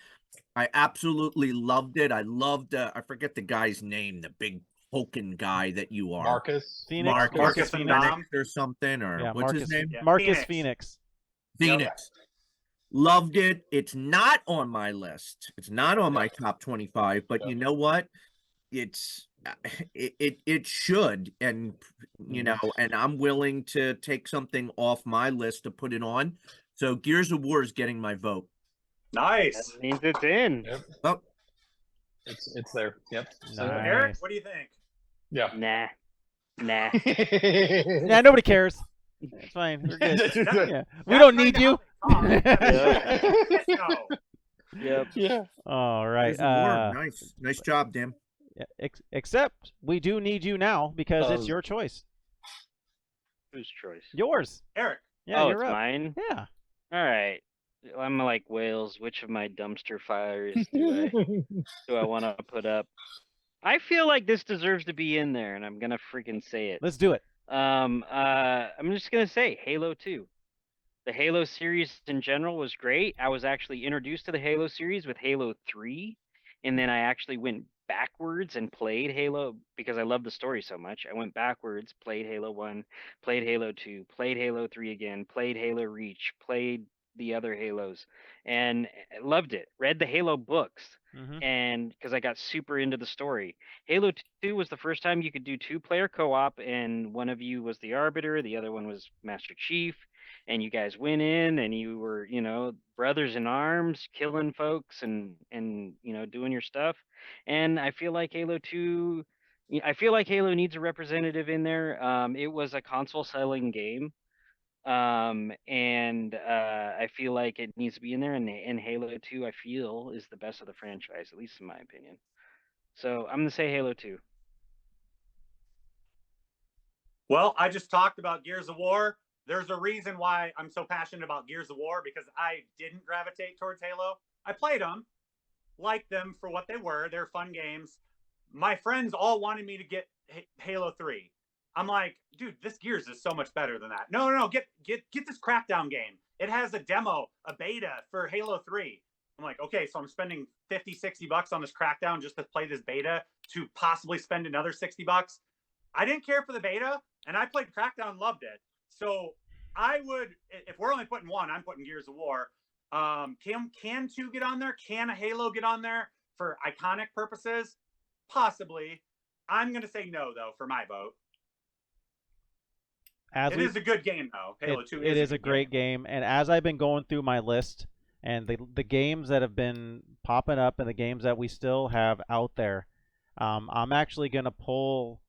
I absolutely loved it. I loved, I forget the guy's name, the big hulking guy that you are. Marcus Phoenix. Marcus Phoenix or something, or what's his name? Yeah. Marcus Phoenix. Phoenix. Loved it. It's not on my list. It's not on my top 25, but you know what? It should, and and I'm willing to take something off my list to put it on. So Gears of War is getting my vote. Nice. That means it's in. Yep. Well, it's there. Yep. Nice. Eric, what do you think? Yeah. Nah. Yeah, nobody cares. It's fine. We're good. Yeah. We That's don't kind need of you. how they talk. No. Yep. Yeah. All right. Gears of War, nice job, Dan. Except we do need you now, because it's your choice. Whose choice? Yours. Eric. Yeah, you're it's up. mine. Yeah. All right. I'm like Wales. Which of my dumpster fires do I want to put up? I feel like this deserves to be in there, and I'm gonna freaking say it. Let's do it. I'm just gonna say Halo 2. The Halo series in general was great. I was actually introduced to the Halo series with Halo 3, and then I actually went backwards and played Halo because I love the story so much. I went backwards, played Halo 1, played Halo 2, played Halo 3 again, played Halo Reach, played the other Halos, and loved it. Read the Halo books, and because I got super into the story. Halo 2 was the first time you could do 2-player co-op, and one of you was the Arbiter, the other one was Master Chief, and you guys went in and you were, brothers in arms, killing folks and doing your stuff. And I feel like Halo 2, I feel like Halo needs a representative in there. It was a console selling game. And I feel like it needs to be in there, and Halo 2 I feel is the best of the franchise, at least in my opinion. So I'm gonna say Halo 2. Well, I just talked about Gears of War. There's a reason why I'm so passionate about Gears of War, because I didn't gravitate towards Halo. I played them, liked them for what they were. They're fun games. My friends all wanted me to get Halo 3. I'm like, dude, this Gears is so much better than that. No, get this Crackdown game. It has a demo, a beta for Halo 3. I'm like, okay, so I'm spending $50-$60 on this Crackdown just to play this beta to possibly spend another $60. I didn't care for the beta, and I played Crackdown, loved it. So I would, if we're only putting one, I'm putting Gears of War. Can 2 get on there? Can a Halo get on there for iconic purposes? Possibly. I'm going to say no, though, for my vote. It is a good game, though. Halo 2 is a great game. And as I've been going through my list, and the games that have been popping up and the games that we still have out there, I'm actually going to pull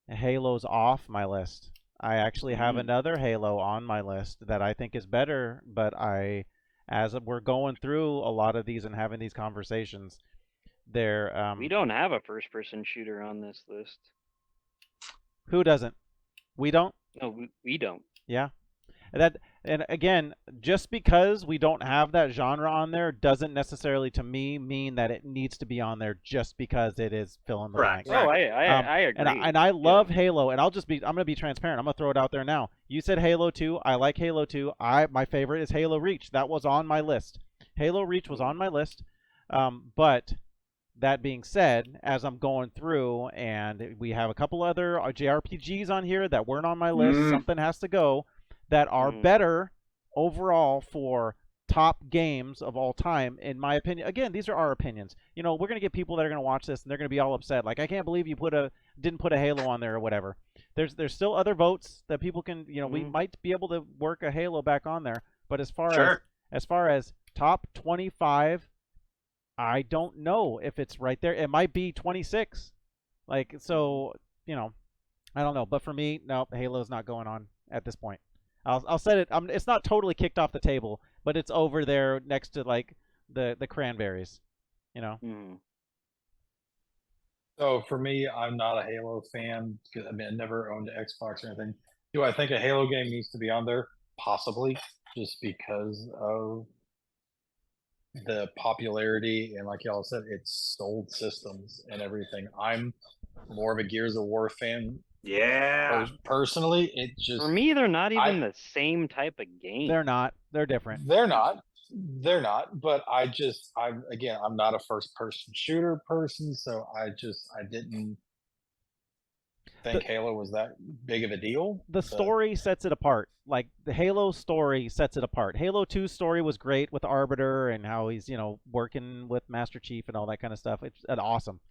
Halos off my list. I actually have Mm. another Halo on my list that I think is better, but as we're going through a lot of these and having these conversations, they're We don't have a first-person shooter on this list. who doesn't? We don't? No, we don't. Yeah. And again, just because we don't have that genre on there doesn't necessarily, to me, mean that it needs to be on there just because it is fill in the Correct. blank. Oh, I agree. And I love Halo, and I'm gonna be transparent. I'm gonna throw it out there now. You said Halo 2. I like Halo 2. My favorite is Halo Reach. That was on my list. Halo Reach was on my list. But that being said, as I'm going through, and we have a couple other JRPGs on here that weren't on my list, something has to go, that are better overall for top games of all time, in my opinion. Again, these are our opinions. You know, we're gonna get people that are gonna watch this and they're gonna be all upset. Like, I can't believe you didn't put a Halo on there or whatever. There's still other votes that people can. You know, we might be able to work a Halo back on there. But as far as top 25, I don't know if it's right there. It might be 26. Like, so, you know, I don't know. But for me, no, Halo's not going on at this point. I'll set it. It's not totally kicked off the table, but it's over there next to like the cranberries, you know. So for me, I'm not a Halo fan because I never owned an Xbox or anything. Do I think a Halo game needs to be on there? Possibly, just because of the popularity and, like y'all said, it's sold systems and everything. I'm more of a Gears of War fan. Yeah. Personally, it just for me, they're not even the same type of game. They're not. They're different. They're not. But I'm not a first person shooter person, so I didn't think Halo was that big of a deal. The story sets it apart. Like, the Halo story sets it apart. Halo 2's story was great with Arbiter and how he's, you know, working with Master Chief and all that kind of stuff. It's awesome.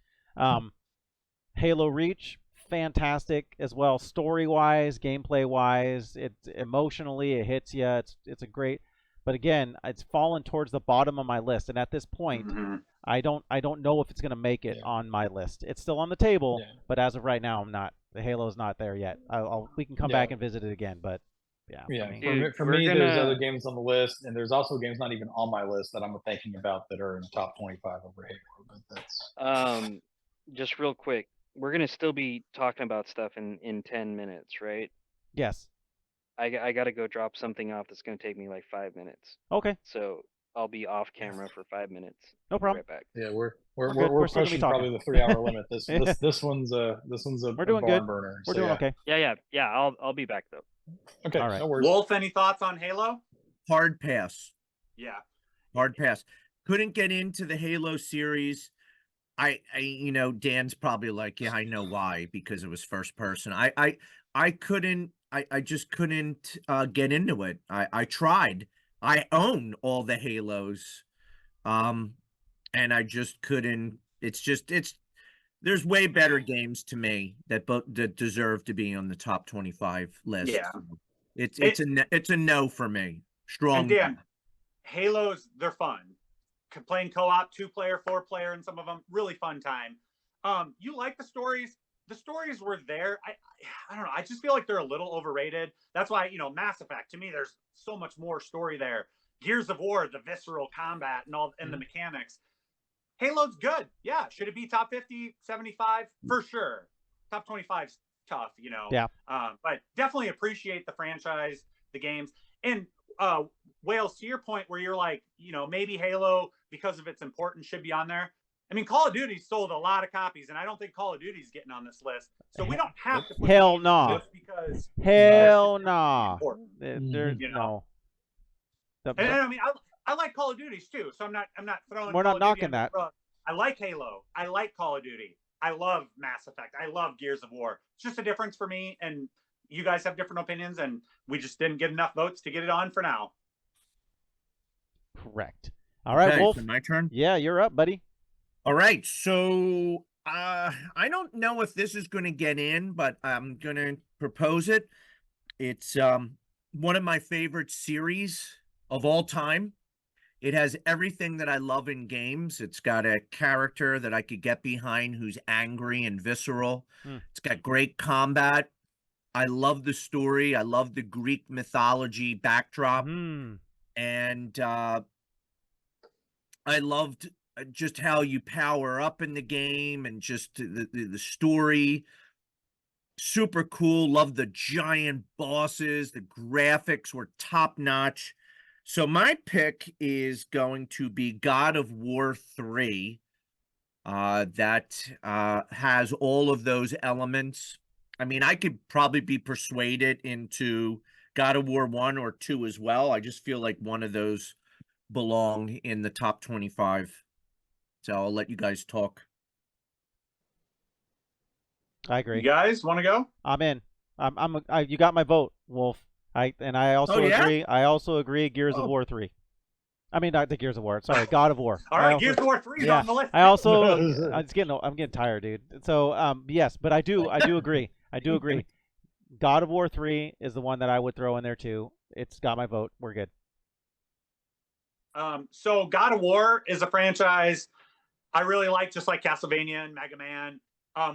Halo Reach, fantastic as well, story-wise, gameplay-wise. It's emotionally, it hits you. It's a great. But again, it's fallen towards the bottom of my list, and at this point, I don't know if it's going to make it on my list. It's still on the table, but as of right now, I'm not. The Halo's not there yet. We can come back and visit it again, but yeah. For me, there's other games on the list, and there's also games not even on my list that I'm thinking about that are in top 25 over Halo. But that's just real quick. We're gonna still be talking about stuff in 10 minutes, right? Yes. I gotta go drop something off that's gonna take me like 5 minutes. Okay. So I'll be off camera for 5 minutes. No problem. Right back. Yeah, we're still pushing gonna be probably the 3-hour limit. This one's a We're doing barn good. burner. We're doing okay. Yeah. I'll be back though. Okay. All right. No worries. Wolf, any thoughts on Halo? Hard pass. Yeah. Hard pass. Couldn't get into the Halo series. I Dan's probably like, yeah, I know why, because it was first person. I couldn't. I just couldn't get into it. I tried. I own all the Halos, and I just couldn't. There's way better games to me that deserve to be on the top 25 list. Yeah. It's a no for me. Strong. And Dan, Halos, they're fun. Playing co-op, 2-player, 4-player, and some of them, really fun time. You like the stories? The stories were there. I don't know. I just feel like they're a little overrated. That's why, Mass Effect, to me, there's so much more story there. Gears of War, the visceral combat and the mechanics. Halo's good. Yeah. Should it be top 50, 75? For sure. Top 25's tough, Yeah. But definitely appreciate the franchise, the games. And Wales, to your point where you're like, maybe Halo, because of its importance, should be on there. I mean, Call of Duty sold a lot of copies, and I don't think Call of Duty's getting on this list. So we don't have to put Hell no. just because. Hell no. There's, no. And I mean, I like Call of Duties too, so I'm not throwing. We're Call not of knocking Duty that. I like Halo. I like Call of Duty. I love Mass Effect. I love Gears of War. It's just a difference for me, and you guys have different opinions, and we just didn't get enough votes to get it on for now. Correct. All right, Okay, Wolf. so my turn. Yeah, you're up, buddy. All right, so I don't know if this is going to get in, but I'm going to propose it. It's one of my favorite series of all time. It has everything that I love in games. It's got a character that I could get behind who's angry and visceral. It's got great combat. I love the story. I love the Greek mythology backdrop, Mm. and I loved just how you power up in the game, and just the story. Super cool. Love the giant bosses. The graphics were top notch. So my pick is going to be God of War 3. That has all of those elements. I mean, I could probably be persuaded into God of War 1 or 2 as well. I just feel like one of those belong in the top 25. So I'll let you guys talk. I You agree. guys want to go? I'm in. You got my vote, Wolf. I also yeah? agree. I also agree. Gears of Oh. War 3. I mean, not the Gears of War. Sorry, God of War. All I right, also- Gears of War 3 is yeah, on the list. I also I'm getting tired, dude. So yes, but I do agree. I do agree. God of War 3 is the one that I would throw in there too. It's got my vote. We're good. So God of War is a franchise I really like, just like Castlevania and MegaMan.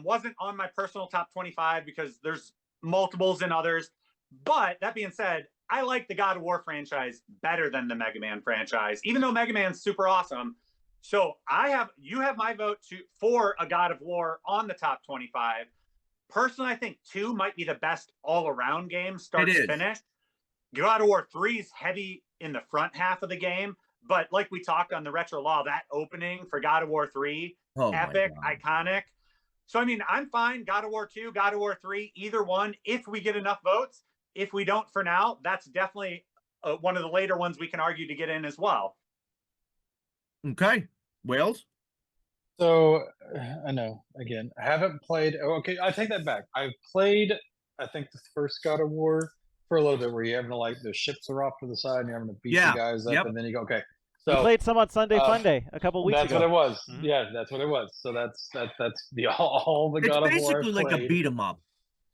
Wasn't on my personal top 25 because there's multiples in others. But that being said, I like the God of War franchise better than the Mega Man franchise, even though Mega Man's super awesome. So you have my vote for a God of War on the top 25. Personally, I think 2 might be the best all-around game, start to finish. God of War 3 is heavy in the front half of the game, but like we talked on the Retro Law, that opening for God of War 3, epic, iconic. So, I mean, I'm fine. God of War 2, God of War 3, either one, if we get enough votes. If we don't for now, that's definitely one of the later ones we can argue to get in as well. Okay. Wales? So, I know, again, I haven't played. Okay, I take that back. I've played, I think, the first God of War for a little bit, where you're having to, like, the ships are off to the side and you're having to beat the guys up, and then you go, okay. So we played some on Sunday Funday a couple weeks that's ago. That's what it was. Mhm. Yeah, that's what it was. So that's the all the God of War. It's basically like a beat 'em up.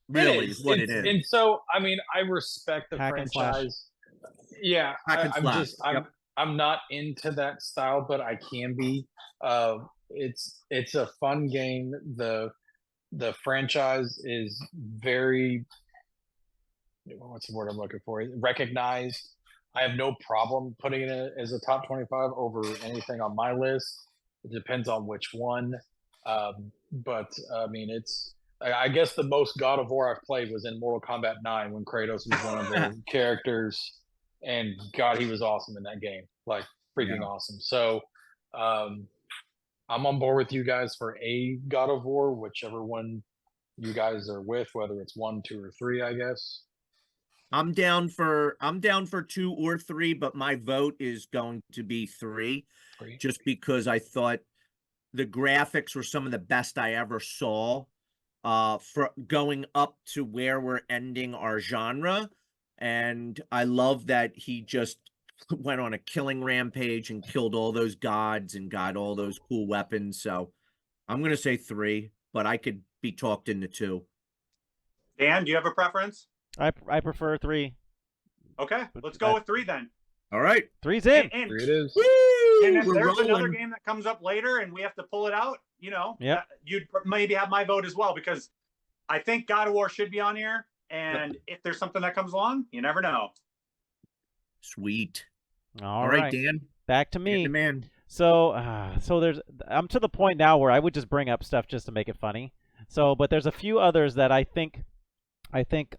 Really, is what it is. And so, I mean, I respect the Hack and slash. franchise. Yeah, I'm not into that style, but I can be. It's a fun game. The franchise is very, what's the word I'm looking for? Recognized. I have no problem putting it as a top 25 over anything on my list. It depends on which one. But I mean, I guess the most God of War I've played was in Mortal Kombat 9 when Kratos was one of the characters, and God, he was awesome in that game, like freaking awesome. So I'm on board with you guys for a God of War, whichever one you guys are with, whether it's 1, 2, or 3, I guess. I'm down for 2 or 3, but my vote is going to be 3, just because I thought the graphics were some of the best I ever saw, for going up to where we're ending our genre. And I love that he just went on a killing rampage and killed all those gods and got all those cool weapons. So I'm going to say 3, but I could be talked into 2. Dan, do you have a preference? I prefer 3. Okay, let's go with 3 then. All right. 3's in. And 3 it is. Woo! And if We're there's rolling. another game that comes up later and we have to pull it out, you'd maybe have my vote as well, because I think God of War should be on here. And if there's something that comes along, you never know. Sweet. All right, Dan. Back to me. Man. So I'm to the point now where I would just bring up stuff just to make it funny. So, but there's a few others that I think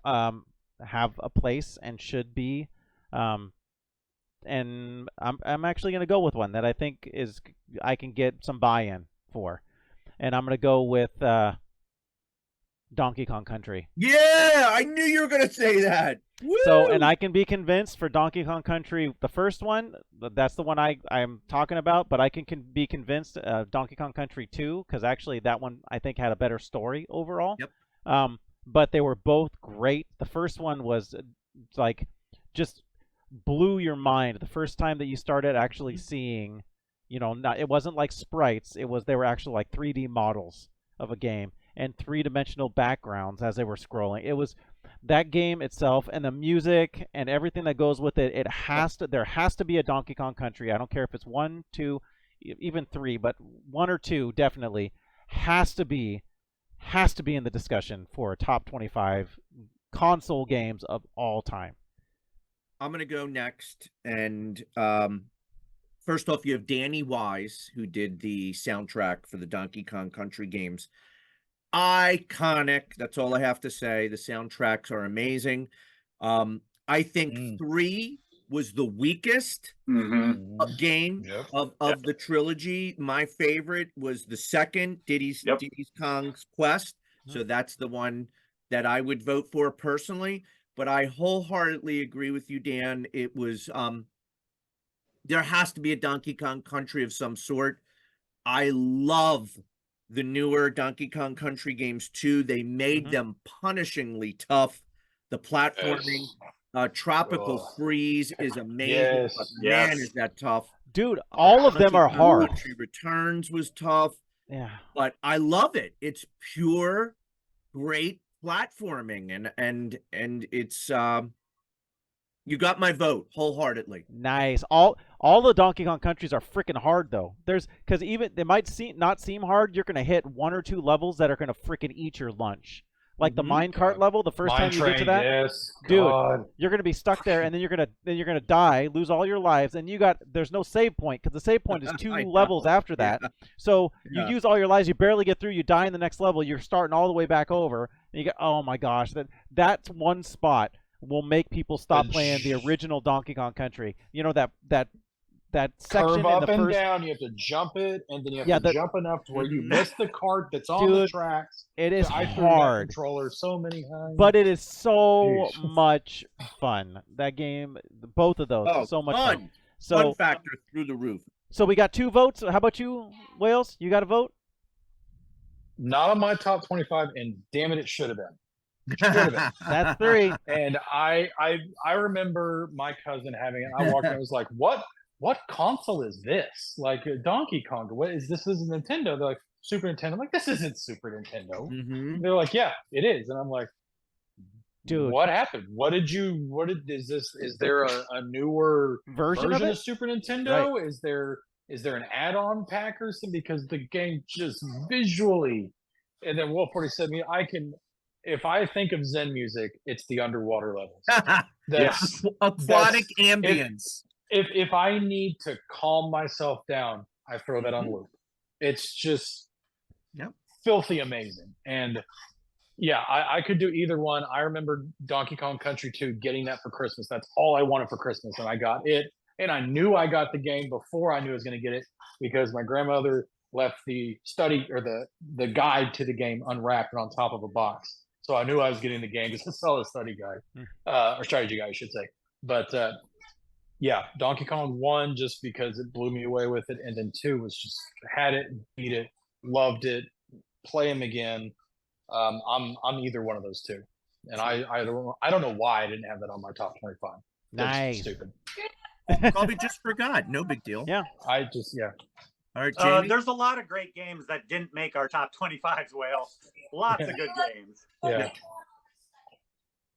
have a place and should be, and I'm actually going to go with one that I think I can get some buy-in for, and I'm going to go with Donkey Kong Country. Yeah, I knew you were going to say that. Woo! So, and I can be convinced for Donkey Kong Country, the first one, that's the one I'm talking about, but I can be convinced Donkey Kong Country 2, because actually that one I think had a better story overall. Yep. But they were both great. The first one was like just blew your mind. The first time that you started actually seeing, it wasn't like sprites. They were actually like 3D models of a game and 3-dimensional backgrounds as they were scrolling. It was that game itself and the music and everything that goes with it. There has to be a Donkey Kong Country. I don't care if it's 1, 2, even 3, but 1 or 2 definitely has to be in the discussion for a top 25 console games of all time. I'm gonna go next, and first off, you have Danny Wise, who did the soundtrack for the Donkey Kong Country games. Iconic. That's all I have to say. The soundtracks are amazing. I think 3 was the weakest game of the trilogy. My favorite was the second, Diddy's Kong's Quest. So that's the one that I would vote for personally. But I wholeheartedly agree with you, Dan. It was there has to be a Donkey Kong Country of some sort. I love the newer Donkey Kong Country games too. They made them punishingly tough. The platforming, Tropical Freeze is amazing. But man, is that tough. Dude, all of them are hard. Country Returns was tough. Yeah. But I love it. It's pure, great platforming. And it's you got my vote wholeheartedly. Nice. All the Donkey Kong countries are freaking hard though. Because even they might not seem hard. You're gonna hit 1 or 2 levels that are gonna freaking eat your lunch. Like the minecart level, the first time you get to that, dude, you're gonna be stuck there, and then you're gonna die, lose all your lives, and there's no save point because the save point is 2 levels after that. So you use all your lives, you barely get through, you die in the next level, you're starting all the way back over, and you go, oh my gosh, that's one spot will make people stop playing the original Donkey Kong Country. You know that section curve up in the and first... down. You have to jump it, and then you have to jump enough to where you miss the cart that's on the tracks. It is I hard. Controller so many times, but it is so much fun. That game, both of those, so much fun. So fun factor through the roof. So we got 2 votes. How about you, Wales? You got a vote? Not on my top 25, and damn it, it should have been. That's 3. And I remember my cousin having it. I walked in and was like, what console is this? Like Donkey Kong. What is this? This is Nintendo. They're like, Super Nintendo. I'm like, this isn't Super Nintendo. They're like, yeah, it is. And I'm like, dude, what happened? Is there a newer version of Super Nintendo? Right. Is there an add-on pack or something? Because the game just visually, and then Wolf 47, if I think of Zen music, it's the underwater levels. That's aquatic ambience. If I need to calm myself down, I throw that on loop. It's just filthy amazing. And yeah, I could do either one. I remember Donkey Kong Country 2 getting that for Christmas. That's all I wanted for Christmas, and I got it. And I knew I got the game before I knew I was going to get it because my grandmother left the study or the guide to the game unwrapped and on top of a box. So I knew I was getting the game because I saw the study guide, or strategy guide, I should say. But yeah, Donkey Kong 1 just because it blew me away with it, and then 2 was just had it, beat it, loved it, play them again. I'm either one of those 2, and I don't know why I didn't have that on my top 25. Nice. That's stupid. Probably just forgot. No big deal. Yeah. All right, Jamie? There's a lot of great games that didn't make our top 25s, Whale. Lots of good games. Yeah.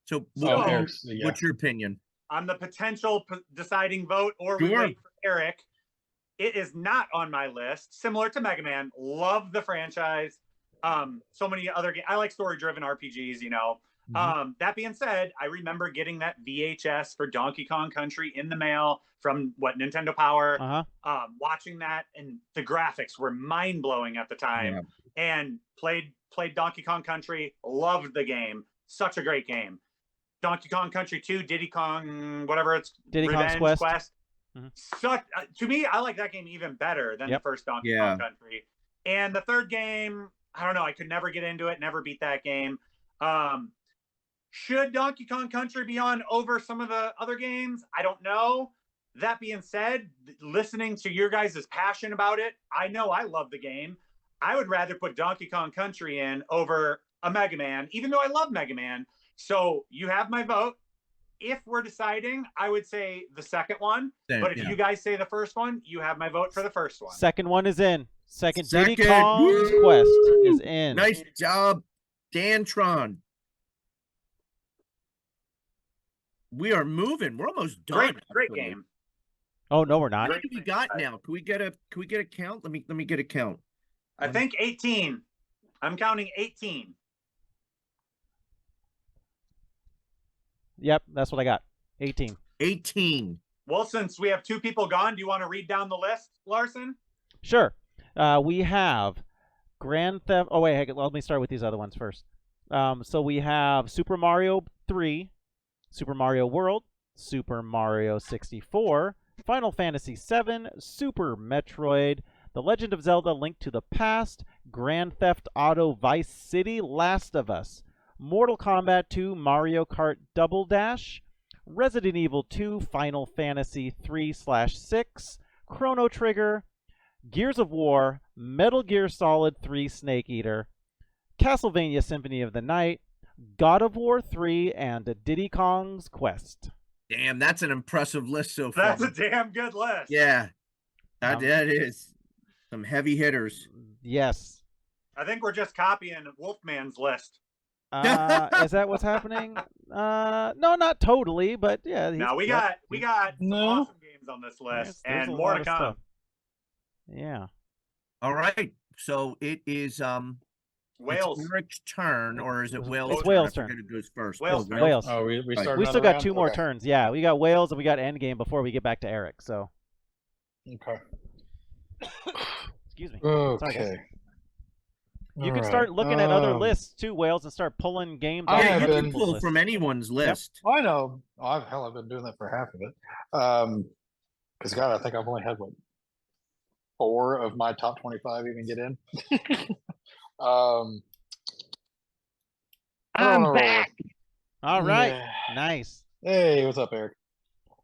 So, what's your opinion? On the potential deciding vote, or we wait for Eric, it is not on my list. Similar to MegaMan, love the franchise. So many other games. I like story-driven RPGs, you know. That being said, I remember getting that VHS for Donkey Kong Country in the mail from Nintendo Power. Watching that, and the graphics were mind-blowing at the time. And played Donkey Kong Country, loved the game. Such a great game. Donkey Kong Country 2, Diddy Kong, whatever it's Diddy Kong's Quest. Such to me, I like that game even better than the first Donkey Kong Country. And the third game, I don't know, I could never get into it, never beat that game. Should Donkey Kong Country be on over some of the other games? I don't know. That being said, listening to your guys' passion about it, I know I love the game. I would rather put Donkey Kong Country in over a MegaMan, even though I love MegaMan. So you have my vote. If we're deciding, I would say the second one. But if you guys say the first one, you have my vote for the first one. Second one is in. Second Diddy Kong's Quest is in. Nice job, Dantron. We are moving. We're almost done. Great game. Oh no, we're not. What do we got now? Can we get a count? Let me get a count. I think 18. I'm counting 18. Yep, that's what I got. 18. 18. Well, since we have 2 people gone, do you want to read down the list, Larson? Sure. We have Grand Theft. Oh wait, hey, let me start with these other ones first. So we have Super Mario 3, Super Mario World, Super Mario 64, Final Fantasy 7, Super Metroid, The Legend of Zelda: Link to the Past, Grand Theft Auto Vice City, Last of Us, Mortal Kombat 2, Mario Kart Double Dash, Resident Evil 2, Final Fantasy 3/6, Chrono Trigger, Gears of War, Metal Gear Solid 3 Snake Eater, Castlevania Symphony of the Night, God of War 3, and Diddy Kong's Quest. Damn, that's an impressive list so far. That's a damn good list. Yeah, that is some heavy hitters. Yes. I think we're just copying Wolfman's list. Is that what's happening? No, not totally, but yeah. No, we got some awesome games on this list, there's and a more lot to of come. stuff. Yeah. All right, so it is Wales. It's Eric's turn, or is it Wales' It's turn? Wales' I forget turn. who goes first. Wales' Oh, turn. Wales. Oh, we Right. started. We still another got round? 2 more Okay. turns. Yeah, we got Wales and we got Endgame before we get back to Eric. So, Okay. excuse me. Sorry, guys. Okay. You can All start right. looking at other lists too, Wales, and start pulling games I off Yeah, have you other can been- people's pull lists. from anyone's list. I know. I've been doing that for half of it. Because God, I think I've only had 4 of my top 25 even get in. I'm back. All right. Yeah. Nice. Hey, what's up, Eric?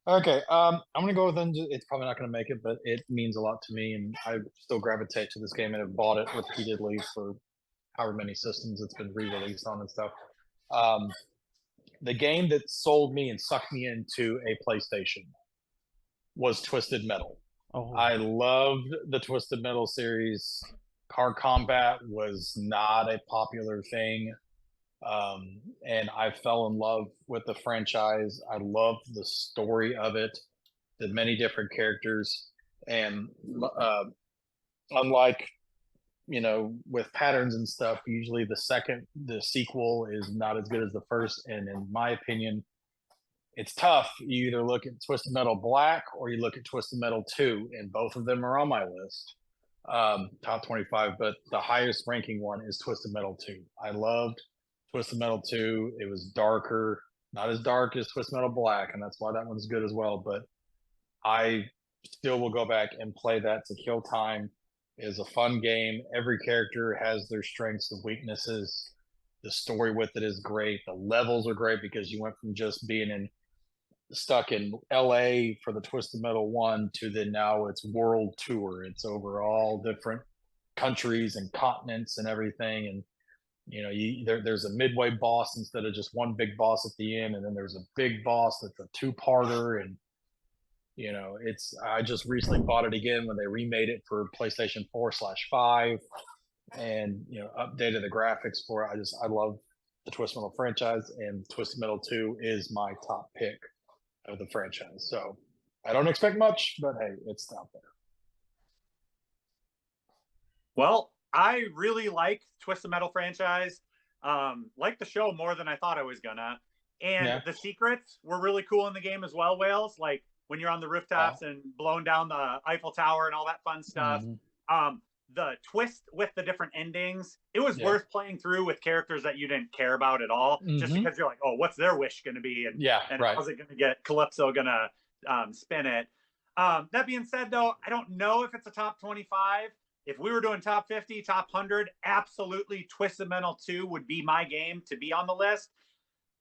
Okay, I'm gonna go with it's probably not gonna make it, but it means a lot to me, and I still gravitate to this game and have bought it repeatedly for however many systems it's been re-released on and stuff. The game that sold me and sucked me into a PlayStation was Twisted Metal. Oh, I loved the Twisted Metal series. Car combat was not a popular thing. And I fell in love with the franchise. I loved the story of it, the many different characters, and unlike with patterns and stuff, usually the sequel is not as good as the first. And in my opinion, it's tough. You either look at Twisted Metal Black or you look at Twisted Metal 2, and both of them are on my list, top 25. But the highest ranking one is Twisted Metal 2. I loved Twisted Metal 2. It was darker, not as dark as Twisted Metal Black, and that's why that one's good as well. But I still will go back and play that to kill time. It is a fun game. Every character has their strengths and weaknesses. The story with it is great. The levels are great because you went from just being stuck in LA for the Twisted Metal 1 to then now it's world tour. It's over all different countries and continents and everything. And there's a midway boss instead of just one big boss at the end, and then there's a big boss that's a 2-parter. And I just recently bought it again when they remade it for PlayStation 4/5 and updated the graphics for it. I love the Twisted Metal franchise, and Twisted Metal 2 is my top pick of the franchise. So I don't expect much, but hey, it's out there. Well, I really like Twisted Metal franchise. Like the show more than I thought I was gonna. And the secrets were really cool in the game as well, Wales. Like when you're on the rooftops and blowing down the Eiffel Tower and all that fun stuff. Mm-hmm. The twist with the different endings, it was worth playing through with characters that you didn't care about at all, just because you're like, oh, what's their wish going to be? And how's it going to get Calypso going to spin it? That being said, though, I don't know if it's a top 25. If we were doing top 50, top 100, absolutely Twisted Metal 2 would be my game to be on the list.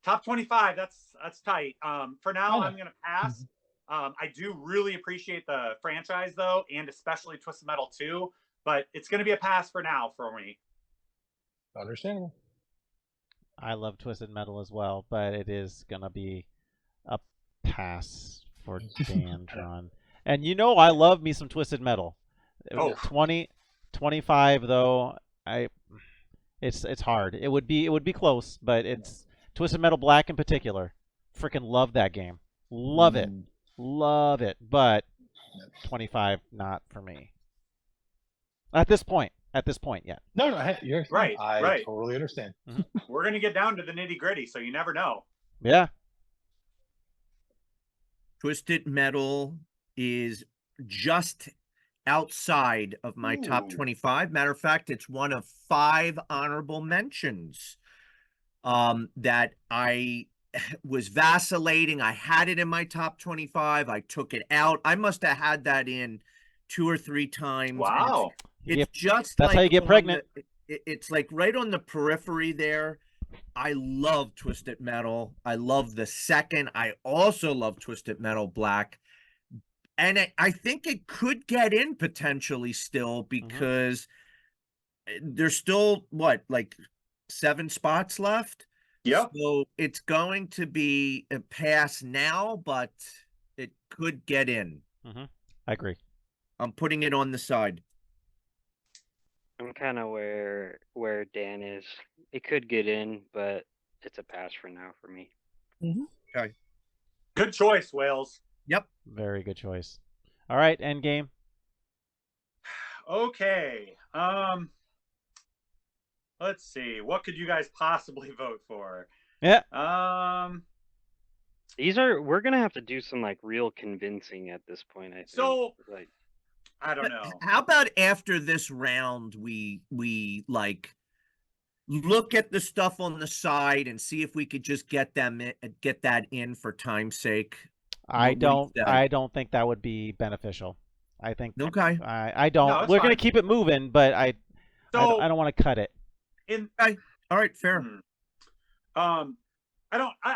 Top 25, that's tight. For now, I'm going to pass. I do really appreciate the franchise, though, and especially Twisted Metal 2, but it's going to be a pass for now for me. Understandable. I love Twisted Metal as well, but it is going to be a pass for Dan John. And I love me some Twisted Metal. 20, 25 though, it's hard. It would be close, but it's Twisted Metal Black in particular. Freaking love that game. Love it. But 25 not for me. At this point, yeah. No, hey, you're right. I totally understand. We're gonna get down to the nitty gritty, so you never know. Yeah. Twisted Metal is just outside of my top Ooh. 25. Matter of fact, it's one of 5 honorable mentions that I was vacillating. I had it in my top 25. I took it out. I must have had that in 2 or 3 times. And Wow. it's just That's like how you get pregnant. It's like right on the periphery there. I love Twisted Metal. I love the second. I also love Twisted Metal Black. And I think it could get in potentially still because there's still what, like 7 spots left? Yep. So it's going to be a pass now, but it could get in. I agree. I'm putting it on the side. I'm kind of where Dan is. It could get in, but it's a pass for now for me. Okay. Good choice, Wales. Yep. Very good choice. All right, Endgame. Okay. Let's see. What could you guys possibly vote for? Yeah. We're gonna have to do some like real convincing at this point, I think. So like, I don't know. How about after this round we like look at the stuff on the side and see if we could just get that in for time's sake? I don't think that would be beneficial. I think okay. I don't. No, We're fine. gonna keep it moving, but I don't want to cut it. Okay. All right, fair. I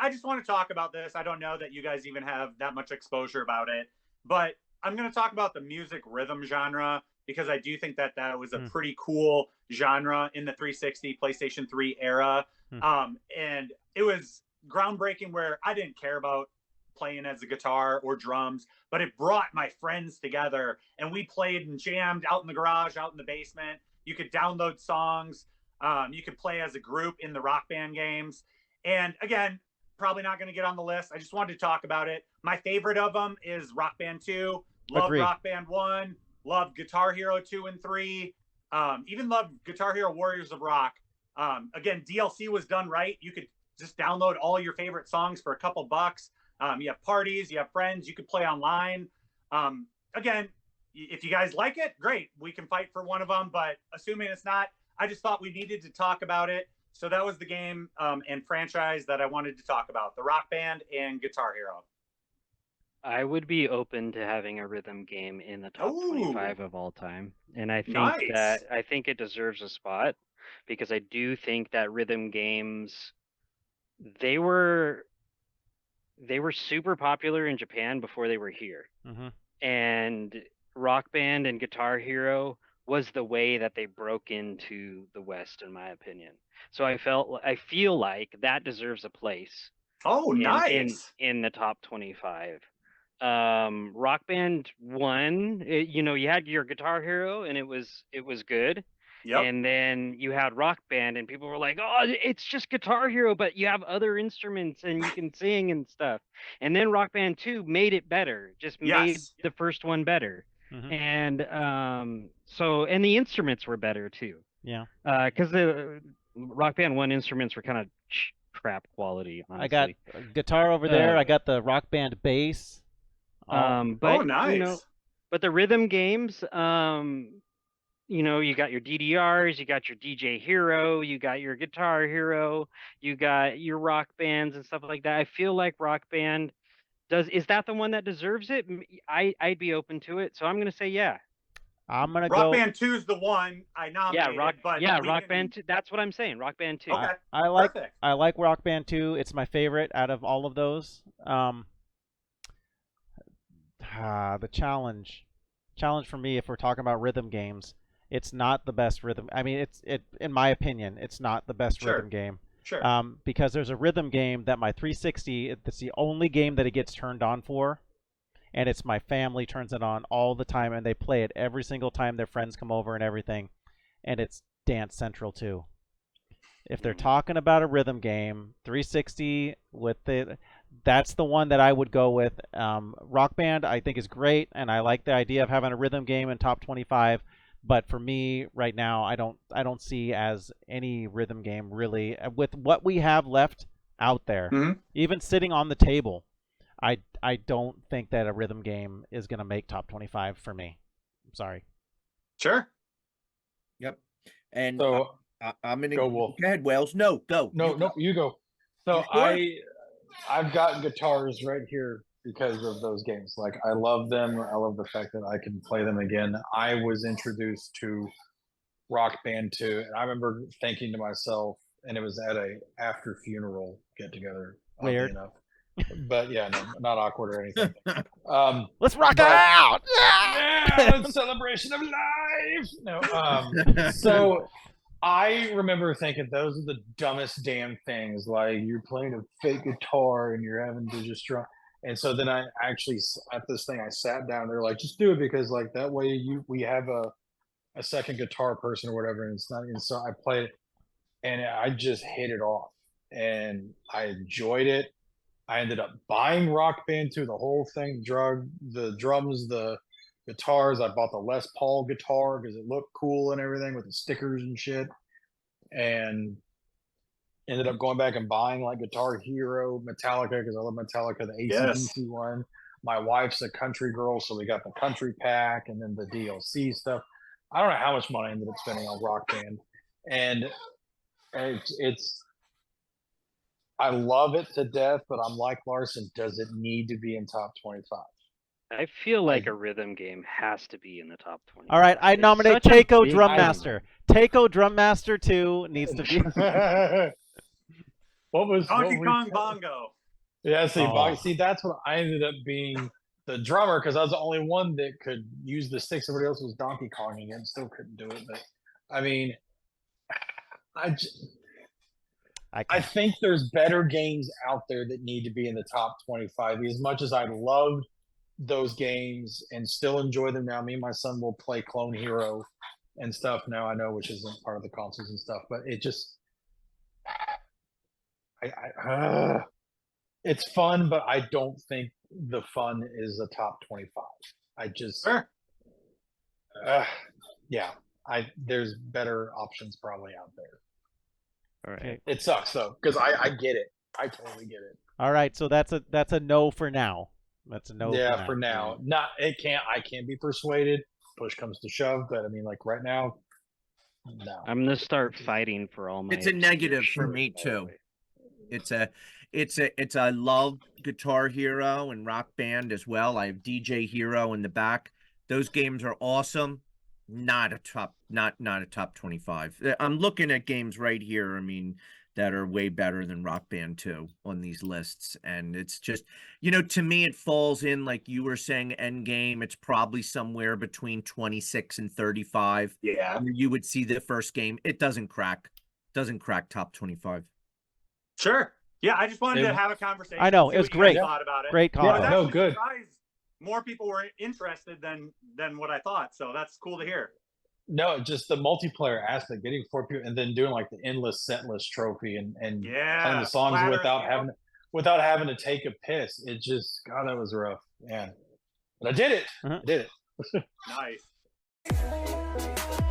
just want to talk about this. I don't know that you guys even have that much exposure about it, but I'm going to talk about the music rhythm genre because I do think that was a pretty cool genre in the 360 PlayStation 3 era. And it was groundbreaking where I didn't care about playing as a guitar or drums, but it brought my friends together and we played and jammed out in the garage, out in the basement. You could download songs. You could play as a group in the RockBand games. And again, probably not going to get on the list. I just wanted to talk about it. My favorite of them is RockBand 2. Love Agreed. RockBand 1. Love Guitar Hero 2 and 3. Even love Guitar Hero Warriors of Rock. Again, DLC was done right. You could just download all your favorite songs for a couple bucks. You have parties, you have friends, you could play online. Again, if you guys like it, great. We can fight for one of them, but assuming it's not, I just thought we needed to talk about it. So that was the game and franchise that I wanted to talk about, the Rock Band and Guitar Hero. I would be open to having a rhythm game in the top 25 of all time. And I think it deserves a spot because I do think that rhythm games, they were super popular in Japan before they were here. And Rock Band and Guitar Hero was the way that they broke into the West, in my opinion. So I feel like that deserves a place. Oh, nice. In the top 25. Rock Band 1, you had your Guitar Hero and it was good. Yep. And then you had Rock Band and people were like, oh, it's just Guitar Hero, but you have other instruments and you can sing and stuff. And then Rock Band 2 made it better, just made the first one better. And and the instruments were better too. Yeah. Because the Rock Band 1 instruments were kind of crap quality, honestly. I got a guitar over there. I got the Rock Band bass. But nice. But the rhythm games, you got your DDRs, you got your DJ Hero, you got your Guitar Hero, you got your Rock Bands and stuff like that. I feel like Rock Band is that the one that deserves it? I'd be open to it, so I'm gonna say yeah. I'm gonna Rock Band 2 is the one I nominated. Rock Band 2. That's what I'm saying. Rock Band 2. Okay. I like Rock Band 2. It's my favorite out of all of those. The challenge for me, if we're talking about rhythm games, it's not the best rhythm. I mean, in my opinion, it's not the best rhythm game. Sure. Because there's a rhythm game that my 360, it's the only game that it gets turned on for, and it's my family turns it on all the time, and they play it every single time their friends come over and everything, and it's Dance Central 2. If they're talking about a rhythm game, 360 that's the one that I would go with. Rock Band I think is great, and I like the idea of having a rhythm game in top 25. But for me right now, I don't see as any rhythm game really with what we have left out there, even sitting on the table. I don't think that a rhythm game is gonna make top 25 for me. I'm sorry. Sure. Yep. And So I'm gonna go Wolf. Go ahead, Wales. No, go. No, You no, you go. So You sure? I've got guitars right here because of those games. Like I love them. I love the fact that I can play them again. I was introduced to Rock Band 2, and I remember thinking to myself, and it was at a after funeral get together. Weird. Enough. But yeah, no, not awkward or anything. Let's rock but- out! Yeah, celebration of life. No, so I remember thinking those are the dumbest damn things. Like you're playing a fake guitar and you're having to just try. And so then I actually at this thing I sat down. They're like, just do it because like that way we have a second guitar person or whatever, and it's not. And so I played it, and I just hit it off, and I enjoyed it. I ended up buying Rock Band 2, the whole thing, the drums, the guitars. I bought the Les Paul guitar because it looked cool and everything with the stickers and shit. And ended up going back and buying like Guitar Hero, Metallica, because I love Metallica, the AC/DC one. My wife's a country girl, so we got the country pack and then the DLC stuff. I don't know how much money I ended up spending on Rock Band. And it's I love it to death, but I'm like Larson, does it need to be in top 25? I feel like a rhythm game has to be in the top 20. All right, I It's nominate such a Taiko big Drum game. Master. Taiko Drum Master 2 needs to be. What was Donkey Kong Bongo. Yeah, Oh. see, that's what I ended up being the drummer because I was the only one that could use the sticks. Everybody else was Donkey Konging and still couldn't do it. But I mean, I think there's better games out there that need to be in the top 25. As much as I loved those games and still enjoy them now, me and my son will play Clone Hero and stuff now. I know, which isn't part of the consoles and stuff, but it just, it's fun, but I don't think the fun is a top 25. I just, Sure. yeah, there's better options probably out there. All right. It sucks though, because I get it. I totally get it. All right, so that's a no for now. That's a no. Yeah, for now. I can't be persuaded. Push comes to shove, but I mean, like right now, no. I'm gonna start fighting for all my. It's a negative for shirts, me by the too. way. It's I love Guitar Hero and Rock Band as well. I have DJ Hero in the back. Those games are awesome. Not a top 25. I'm looking at games right here. I mean, that are way better than Rock Band 2 on these lists. And it's just, to me, it falls in, like you were saying, Endgame. It's probably somewhere between 26 and 35. Yeah. You would see the first game. It doesn't crack top 25. Sure. Yeah, I just wanted to have a conversation. I know, see it was what you guys great. Thought about it. Great I was comment. Yeah, no, actually good. surprised more people were interested than what I thought. So that's cool to hear. No, just the multiplayer aspect, getting 4 people, and then doing like the endless setlist trophy and playing the songs without having to take a piss. It just, God, that was rough, man. But I did it. I did it. Nice.